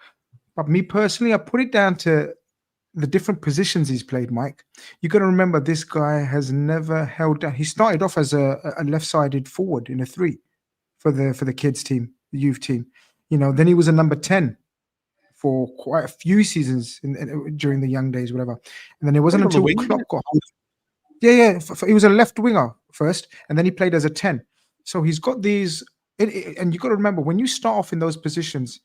But me personally, I put it down to the different positions he's played, Mike. You got to remember, this guy has never held down. He started off as a left-sided forward in a 3 for the kids team, the youth team. Then he was a number 10 for quite a few seasons during the young days, whatever. And then it wasn't until Klopp got hold. Yeah. He was a left winger first, and then he played as a 10. So he's got these. And you got to remember, when you start off in those positions,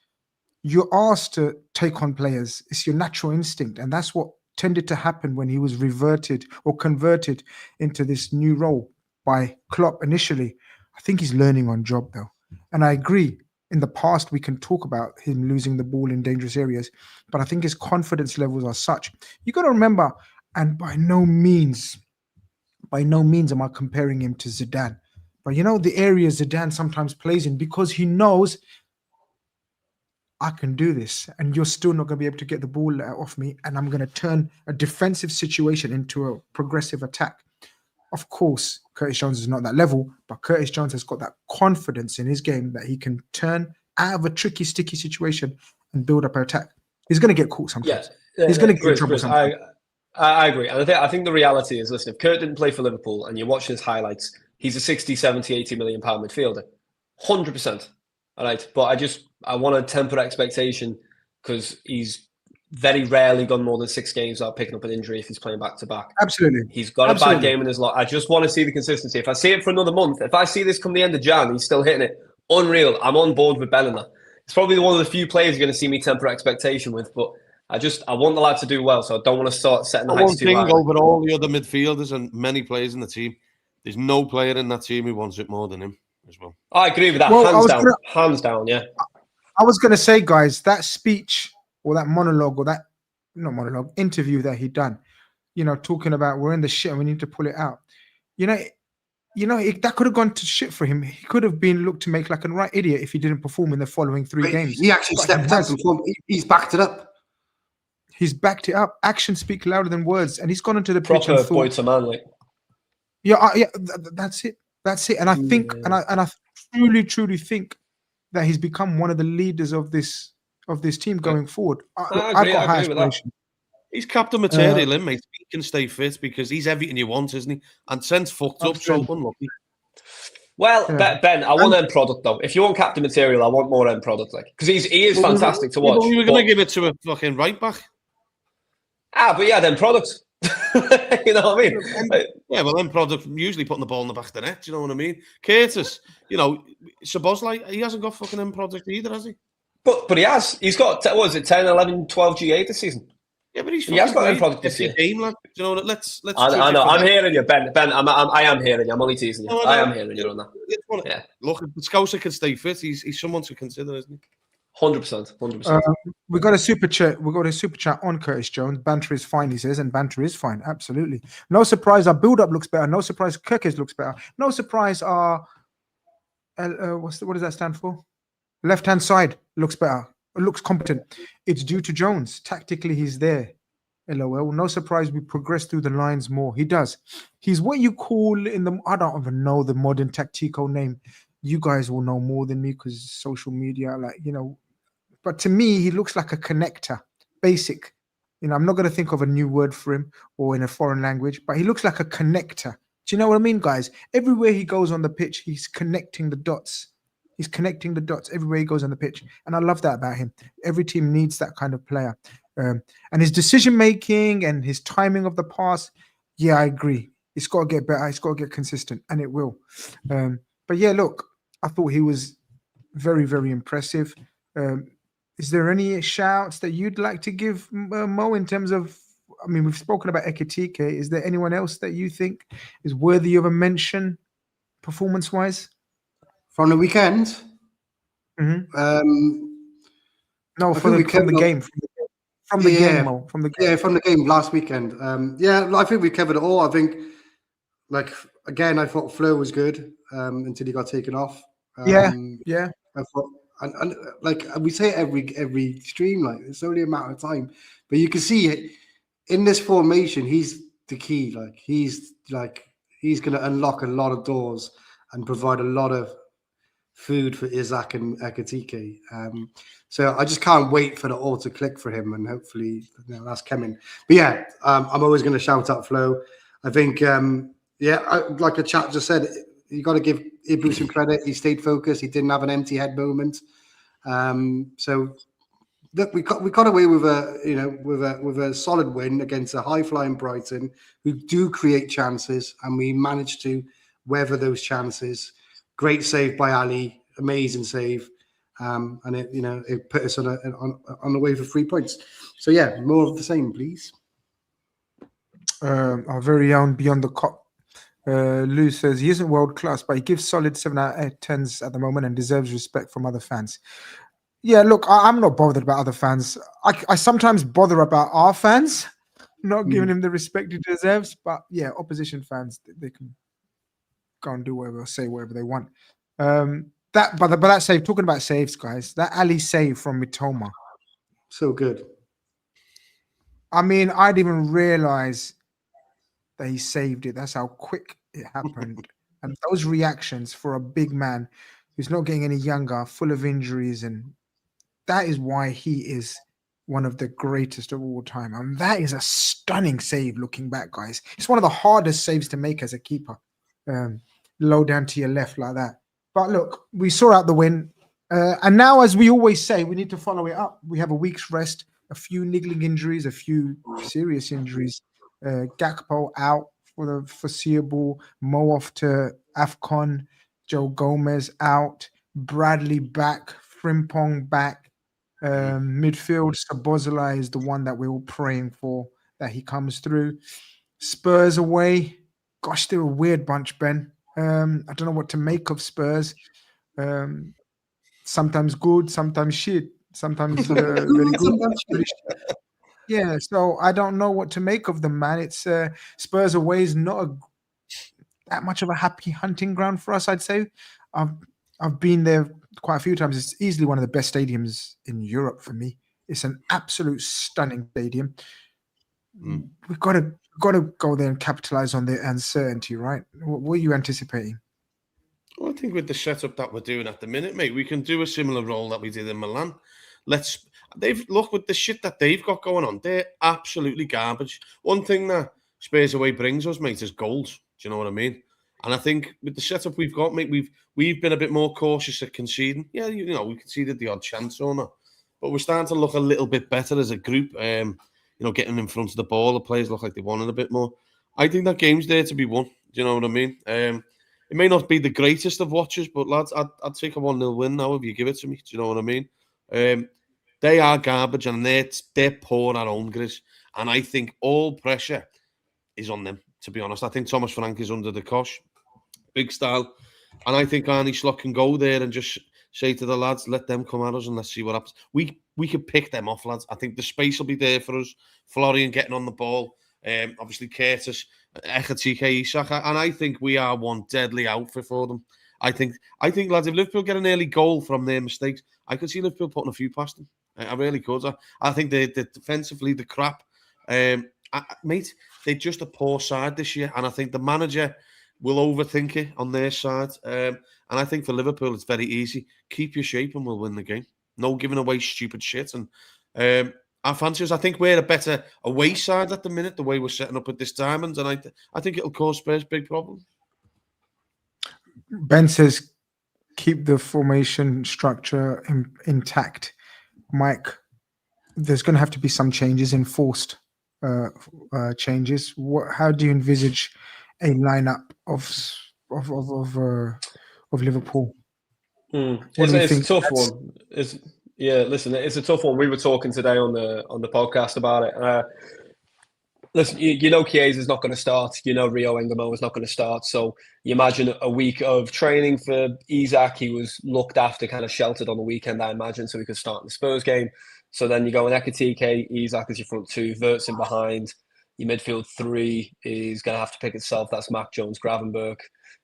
you're asked to take on players. It's your natural instinct. And that's what tended to happen when he was reverted or converted into this new role by Klopp initially. I think he's learning on job, though. And I agree. In the past, we can talk about him losing the ball in dangerous areas, but I think his confidence levels are such. You got to remember, and by no means am I comparing him to Zidane. But the area Zidane sometimes plays in, because he knows, I can do this, and you're still not going to be able to get the ball off me, and I'm going to turn a defensive situation into a progressive attack. Of course, Curtis Jones is not that level, but Curtis Jones has got that confidence in his game that he can turn out of a tricky, sticky situation and build up an attack. He's going to get caught sometimes. He's going to get in trouble sometimes. I agree. And I think the reality is, listen, if Kurt didn't play for Liverpool and you watch his highlights, he's a 60, 70, 80 million pound midfielder. 100%. All right. But I want to temper expectation, because he's very rarely gone more than 6 games without picking up an injury if he's playing back-to-back. Absolutely. He's got a bad game in his lot. I just want to see the consistency. If I see it for another month, if I see this come the end of Jan, he's still hitting it, unreal. I'm on board with Ben on that. It's probably one of the few players you're going to see me temper expectation with, but I want the lad to do well, so I don't want to start setting the heights too high. One thing over all the other midfielders and many players in the team, there's no player in that team who wants it more than him as well. I agree with that. Hands down, yeah. I was going to say, guys, that speech or that monologue or that, not monologue, interview that he done, talking about we're in the shit and we need to pull it out. That could have gone to shit for him. He could have been looked to make like a right idiot if he didn't perform in the following 3 games. He actually stepped up and performed. He's backed it up. He's backed it up. Actions speak louder than words, and he's gone into the pitch and thought, boy to man, like. That's it. And I think, and I truly think that he's become one of the leaders of this team going forward. I've got high aspirations. He's captain material, mate. He can stay fit because he's everything you want, isn't he? And since fucked up, so unlucky. Well, Ben, I want end product though. If you want captain material, I want more end product, like, because he is fantastic to watch. We were going to give it to a fucking right back. But yeah, then product. You know what I mean? Yeah, well, then product usually putting the ball in the back of the net. Do you know what I mean? Curtis, Szoboszlai, he hasn't got fucking end product either, has he? But he has. He's got, what is it, 10, 11, 12 G8 this season? Yeah, but he has got end product this year. Game, lad. You know, let's. I know. I'm hearing you, Ben. I am hearing you. I'm only teasing you. I am hearing you on that. Yeah. Look, if Scouser can stay fit, he's someone to consider, isn't he? 100%. We got a super chat. We got a super chat on Curtis Jones. Banter is fine, he says, and banter is fine. Absolutely. No surprise, our build-up looks better. No surprise, Kirkes looks better. No surprise, our what does that stand for? Left-hand side looks better. It looks competent. It's due to Jones. Tactically, he's there. LOL. No surprise we progress through the lines more. He does. He's what you call I don't even know the modern tactical name. You guys will know more than me because social media, but to me, he looks like a connector. Basic. I'm not going to think of a new word for him or in a foreign language, but he looks like a connector. Do you know what I mean, guys? Everywhere he goes on the pitch, he's connecting the dots. He's connecting the dots everywhere he goes on the pitch. And I love that about him. Every team needs that kind of player. And his decision-making and his timing of the pass, yeah, I agree. It's got to get better. It's got to get consistent, and it will. But yeah, look, I thought he was very, very impressive. Is there any shouts that you'd like to give, Mo, in terms of, we've spoken about Ekitike. Is there anyone else that you think is worthy of a mention performance-wise? From the weekend? Mm-hmm. No, from the game. From the game, Mo. From the game. Yeah, from the game last weekend. I think we covered it all. I think, again, I thought Flo was good until he got taken off. Yeah. I thought, and we say it every stream, it's only a matter of time. But you can see it in this formation. He's the key. He's going to unlock a lot of doors and provide a lot of food for Isaac and Ekitike. So I just can't wait for the all to click for him, and hopefully that's coming. But yeah, I'm always going to shout out Flo. I think, like the chat just said, you got to give Ibu some credit. He stayed focused. He didn't have an empty head moment. So look, we got away with a solid win against a high flying Brighton who do create chances, and we managed to weather those chances. Great save by Ali, amazing save, and it put us on the way for 3 points. So yeah, more of the same, please. Our very own Beyond the Cop, Lou says he isn't world class, but he gives solid 7 out of 10s at the moment and deserves respect from other fans. Yeah, look, I'm not bothered about other fans. I sometimes bother about our fans not giving him the respect he deserves, but yeah, opposition fans, they can go and do whatever, say whatever they want. But that save, talking about saves, guys, that Ali save from Mitoma, so good. I didn't even realize that he saved it. That's how quick it happened. And those reactions for a big man who's not getting any younger, full of injuries, and that is why he is one of the greatest of all time. And that is a stunning save looking back, guys. It's one of the hardest saves to make as a keeper. Low down to your left like that. But look, we saw out the win. And now, as we always say, we need to follow it up. We have a week's rest, a few niggling injuries, a few serious injuries. Gakpo out for the foreseeable. Mo off to AFCON. Joe Gomez out. Bradley back. Frimpong back. Midfield, Sabozala is the one that we're all praying for, that he comes through. Spurs away. Gosh, they're a weird bunch, Ben. I don't know what to make of Spurs. Sometimes good, sometimes shit. Sometimes very good. Yeah, so I don't know what to make of them, man. It's Spurs away is not that much of a happy hunting ground for us, I'd say. I've been there quite a few times. It's easily one of the best stadiums in Europe for me. It's an absolute stunning stadium. We've got to go there and capitalize on the uncertainty, right? What are you anticipating? Well, I think with the setup that we're doing at the minute, mate, we can do a similar role that we did in Milan. Look with the shit that they've got going on. They're absolutely garbage. One thing that Spurs away brings us, mate, is goals. Do you know what I mean? And I think with the setup we've got, mate, we've been a bit more cautious at conceding. Yeah, we conceded the odd chance or not, but we're starting to look a little bit better as a group. Getting in front of the ball, the players look like they want it a bit more. I think that game's there to be won. Do you know what I mean? It may not be the greatest of watches, but lads, I'd take a 1-0 win now if you give it to me. Do you know what I mean? They are garbage and they're poor at home, Grizz. And I think all pressure is on them, to be honest. I think Thomas Frank is under the cosh. Big style. And I think Arnie Slot can go there and just say to the lads, let them come at us and let's see what happens. We could pick them off, lads. I think the space will be there for us. Florian getting on the ball. Obviously Curtis, Ekitike, Isak. And I think we are one deadly outfit for them. I think, lads, if Liverpool get an early goal from their mistakes, I could see Liverpool putting a few past them. I really could. I think they're defensively the crap. Mate, they're just a poor side this year, and I think the manager will overthink it on their side. And I think for Liverpool, it's very easy. Keep your shape and we'll win the game. No giving away stupid shit. And I fancy us. I think we're a better away side at the minute, the way we're setting up at this Diamond, and I think it'll cause Spurs big problems. Ben says, keep the formation structure intact. Mike, there's going to have to be some changes, enforced changes. How do you envisage a lineup of Liverpool? It's a tough one. Listen, it's a tough one. We were talking today on the podcast about it. Listen, you know Chiesa is not going to start. You know Rio Engamo is not going to start. So you imagine a week of training for Isak. He was looked after, kind of sheltered on the weekend, I imagine, so he could start in the Spurs game. So then you go in Ekitike, Isak as your front two, Wirtz in behind. Your midfield three is going to have to pick itself. That's Mac Jones, Gravenberch.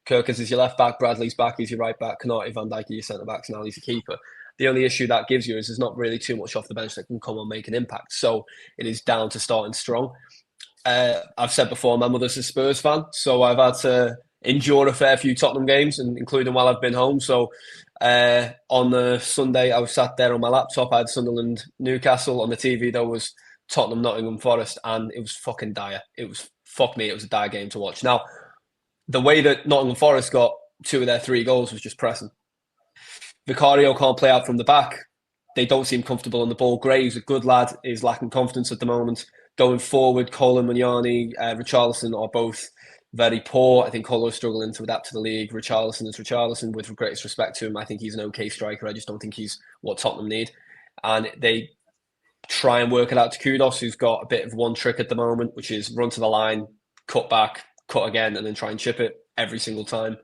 Kirkers is your left back. Bradley's back. He's your right back. Konate, Van Dijk are your centre backs. And Ali's your keeper. The only issue that gives you is there's not really too much off the bench that can come and make an impact. So it is down to starting strong. I've said before, my mother's a Spurs fan, so I've had to endure a fair few Tottenham games, and including while I've been home. So on the Sunday, I was sat there on my laptop. I had Sunderland, Newcastle. On the TV, there was Tottenham, Nottingham Forest, and it was fucking dire. It was a dire game to watch. Now, the way that Nottingham Forest got 2 of their 3 goals was just pressing. Vicario can't play out from the back. They don't seem comfortable on the ball. Gray, who's a good lad, is lacking confidence at the moment. Going forward, Colin, Magnani, Richarlison are both very poor. I think Colo's struggling to adapt to the league. Richarlison is Richarlison, with greatest respect to him. I think he's an okay striker. I just don't think he's what Tottenham need. And they try and work it out to Kudos, who's got a bit of one trick at the moment, which is run to the line, cut back, cut again, and then try and chip it every single time.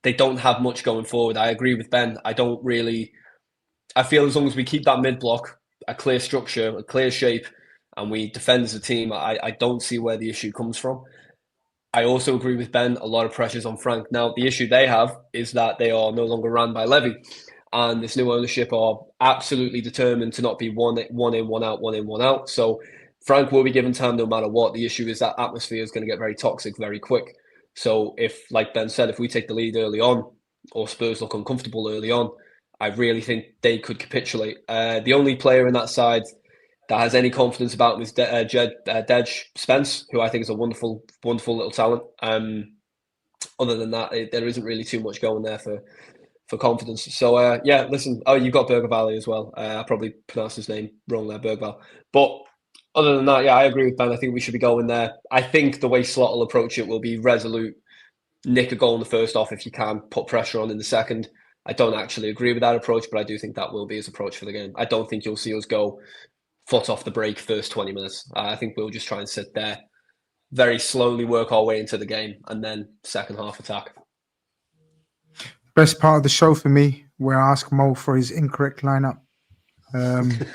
They don't have much going forward. I agree with Ben. I feel as long as we keep that mid-block, a clear structure, a clear shape, and we defend as a team, I don't see where the issue comes from. I also agree with Ben, a lot of pressures on Frank. Now, the issue they have is that they are no longer run by Levy, and this new ownership are absolutely determined to not be one in, one out, one in, one out. So Frank will be given time no matter what. The issue is that atmosphere is going to get very toxic very quick. So if, like Ben said, if we take the lead early on, or Spurs look uncomfortable early on, I really think they could capitulate. The only player in that side that has any confidence about him is Dej Spence, who I think is a wonderful, wonderful little talent. Other than that, there isn't really too much going there for confidence. So, listen. Oh, you've got Berger Valley as well. I probably pronounced his name wrong there, Bergval. But other than that, I agree with Ben. I think we should be going there. I think the way Slot will approach it will be resolute. Nick a goal in the first half if you can, put pressure on in the second. I don't actually agree with that approach, but I do think that will be his approach for the game. I don't think you'll see us go foot off the break first 20 minutes. I think we'll just try and sit there, very slowly work our way into the game, and then second half attack. Best part of the show for me, where I ask Mo for his incorrect lineup and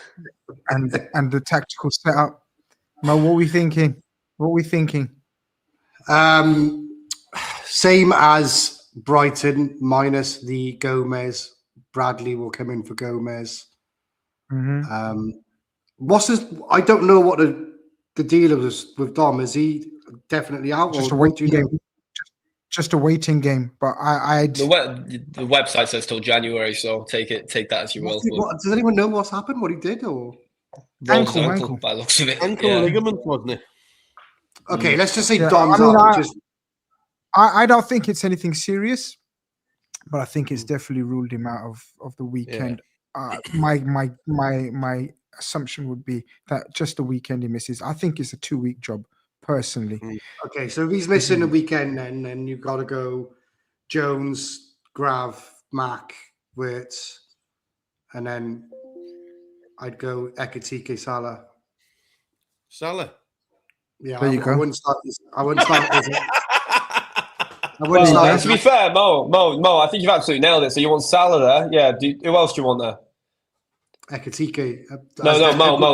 the tactical setup. Mo, what are we thinking? Same as Brighton, minus the Gomez. Bradley will come in for Gomez. Mm-hmm. What's his? I don't know what the deal is with Dom. Is he definitely out? Just a waiting game. Just a waiting game. But the website says till January, so take that as you will. Does anyone know what's happened? What he did, or ankle by the looks of it. Ankle ligament, wasn't it? Okay, let's just say Dom's out. I don't think it's anything serious, but I think it's definitely ruled him out of the weekend. Yeah. My assumption would be that just the weekend he misses. I think it's a 2-week job, personally. Okay, so if he's missing a weekend, then you've got to go Jones, Grav, Mac, Wirtz, and then I'd go Ekitike, Salah. Yeah, there you go. I wouldn't start this. To be fair, Mo, I think you've absolutely nailed it. So you want Salah there? Yeah. Who else do you want there? Ekitike. Mo.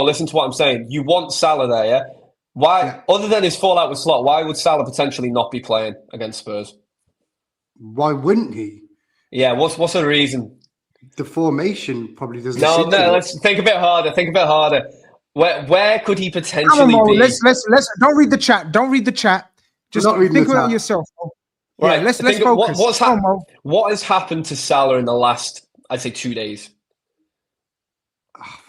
Listen to what I'm saying. You want Salah there, yeah? Why? Yeah. Other than his fallout with Slot, why would Salah potentially not be playing against Spurs? Why wouldn't he? Yeah, what's the reason? The formation probably doesn't. No, suit him. let's think a bit harder. Think a bit harder. Where could he Come on, potentially Mo. be? Let's don't read the chat. Don't read the chat. Just not reading think the about it chat. yourself. Right. Yeah, let's think focus. Come on, Mo. What has happened to Salah in the last, I'd say, 2 days?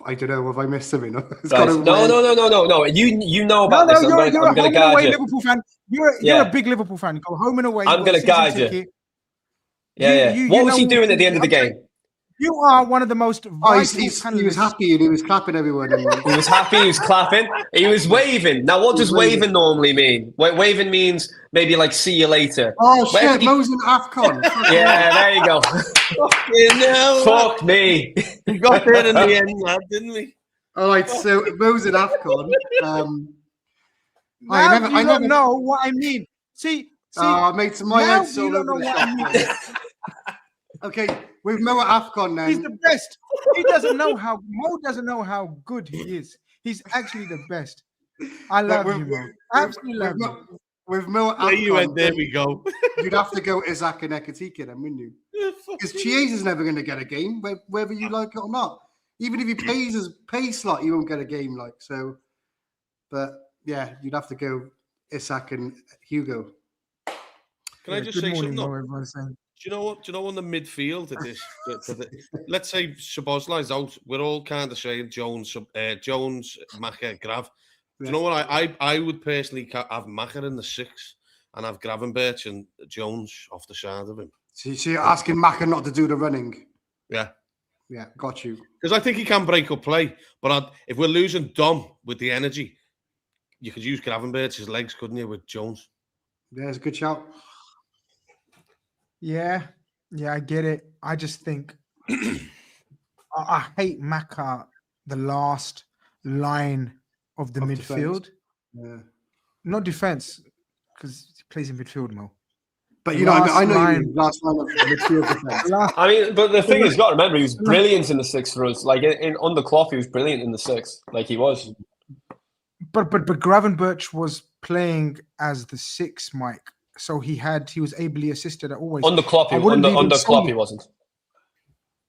I don't know. Have I missed something? It's Right. got No. You know about this. You're I'm a going to home and guide away you. Liverpool fan. You're a big Liverpool fan. Go home and away. I'm going to guide you. Yeah. What was he doing at the end of the game? You are one of the most vital he was happy and he was clapping everyone. And He was happy, he was clapping, he was waving. Now, what does waving normally mean? Waving means maybe like see you later. Oh, shit, Mo's in AFCON. Yeah, there you go. Fuck me. We got there in the end, lad, didn't we? All right, so Mo's in AFCON. I don't know what I mean. See, mate, so my head's so you don't know what I mean. Okay, with Mo at AFCON now. He's the best. Mo doesn't know how good he is. He's actually the best. I love you, Mo. Absolutely love you. With Mo at AFCON, there you went, there we go. You'd have to go Isaac and Ekatike then, wouldn't you? Because Chiesa is never going to get a game, whether you like it or not. Even if he pays his pay slot, he won't get a game. But yeah, you'd have to go Isaac and Hugo. Can I just say something? Do you know what? On the midfield at this, let's say Szoboszlai's out. We're all kind of saying Jones, Maka, Grav. Do you know what? I would personally have Maka in the 6 and have Gravenberch and Jones off the side of him. So you're asking Maka not to do the running? Yeah. Yeah, got you. Because I think he can break up play. But if we're losing Dom with the energy, you could use Gravenberch's legs, couldn't you, with Jones? Yeah, it's a good shout. Yeah, I get it. I just think I hate Maka, the last line of the midfield. Yeah. Not defense, because he plays in midfield, Mo. But I know you mean last line of midfield defense. I mean, but the thing is, you got to remember, he was brilliant in the 6 for us. Like under Klopp, he was brilliant in the 6. Like he was. But Gravenberch was playing as the 6, Mike. So he was ably assisted at always. Under Klopp, he wasn't.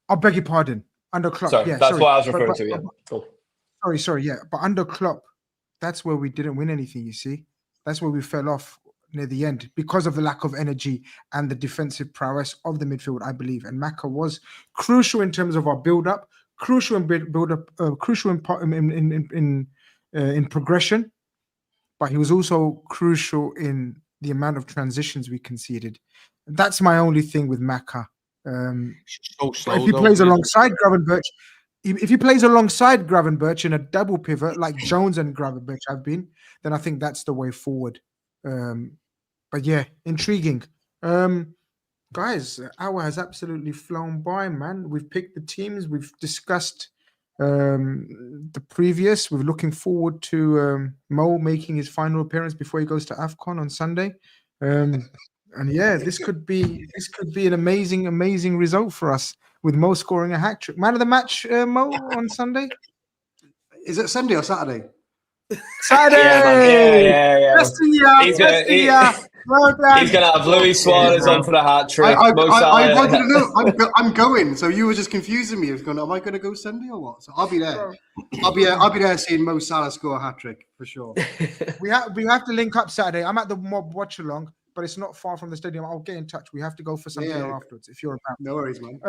I beg your pardon. Under Klopp, sorry, yeah. That's what I was referring to, yeah. Cool. Sorry, yeah. But under Klopp, that's where we didn't win anything, you see. That's where we fell off near the end because of the lack of energy and the defensive prowess of the midfield, I believe. And Maka was crucial in terms of our build-up, crucial in build-up, crucial in progression, but he was also crucial in the amount of transitions we conceded. That's my only thing with Maka. So slow, if he plays alongside Gravenberch, in a double pivot like Jones and Gravenberch have been, then I think that's the way forward. But yeah, intriguing. Guys, the hour has absolutely flown by, man. We've picked the teams. We've discussed the previous. We're looking forward to Mo making his final appearance before he goes to AFCON on Sunday. And yeah, this could be an amazing result for us with Mo scoring a hat trick. Man of the match, Mo, on Sunday. Is it Sunday or Saturday? Saturday. Yeah. Well done. He's gonna have Luis Suarez on for the hat trick. I wanted to know. I'm going. So you were just confusing me. I was going, am I going to go Sunday or what? So I'll be there. I'll be there seeing Mo Salah score a hat trick for sure. We have to link up Saturday. I'm at the mob watch along, but it's not far from the stadium. I'll get in touch. We have to go for something afterwards if you're about. No worries, man.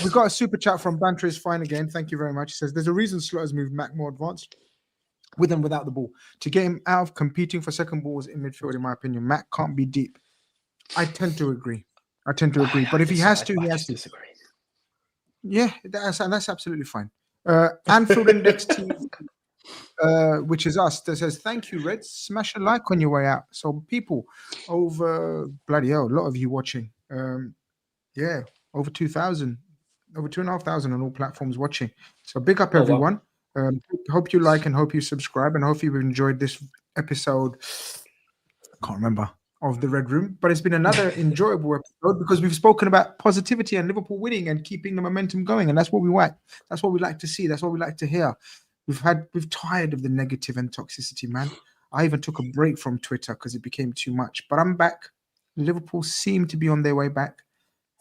We've got a super chat from Banter is Fine again. Thank you very much. He says there's a reason Slotter's moved Mac more advanced with and without the ball to get him out of competing for second balls in midfield. In my opinion, Mac can't be deep. I tend to agree. But if he has to, he has to. Disagree. Yeah, that's absolutely fine. Anfield Index team, which is us, that says, thank you, Reds. Smash a like on your way out. So people over, bloody hell, a lot of you watching. Over 2,000, over 2,500 on all platforms watching. So big up, everyone. Wow. Hope you like and hope you subscribe and hope you've enjoyed this episode. I can't remember. Of the Red Room, but it's been another enjoyable episode because we've spoken about positivity and Liverpool winning and keeping the momentum going, and that's what we like. That's what we like to see. That's what we like to hear. We've tired of the negative and toxicity, man. I even took a break from Twitter because it became too much, but I'm back. Liverpool seem to be on their way back.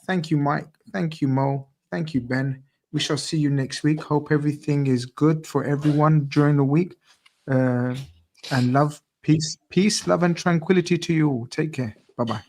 Thank you, Mike. Thank you, Mo. Thank you, Ben. We shall see you next week. Hope everything is good for everyone during the week. And love, peace, love, and tranquility to you all. Take care. Bye-bye.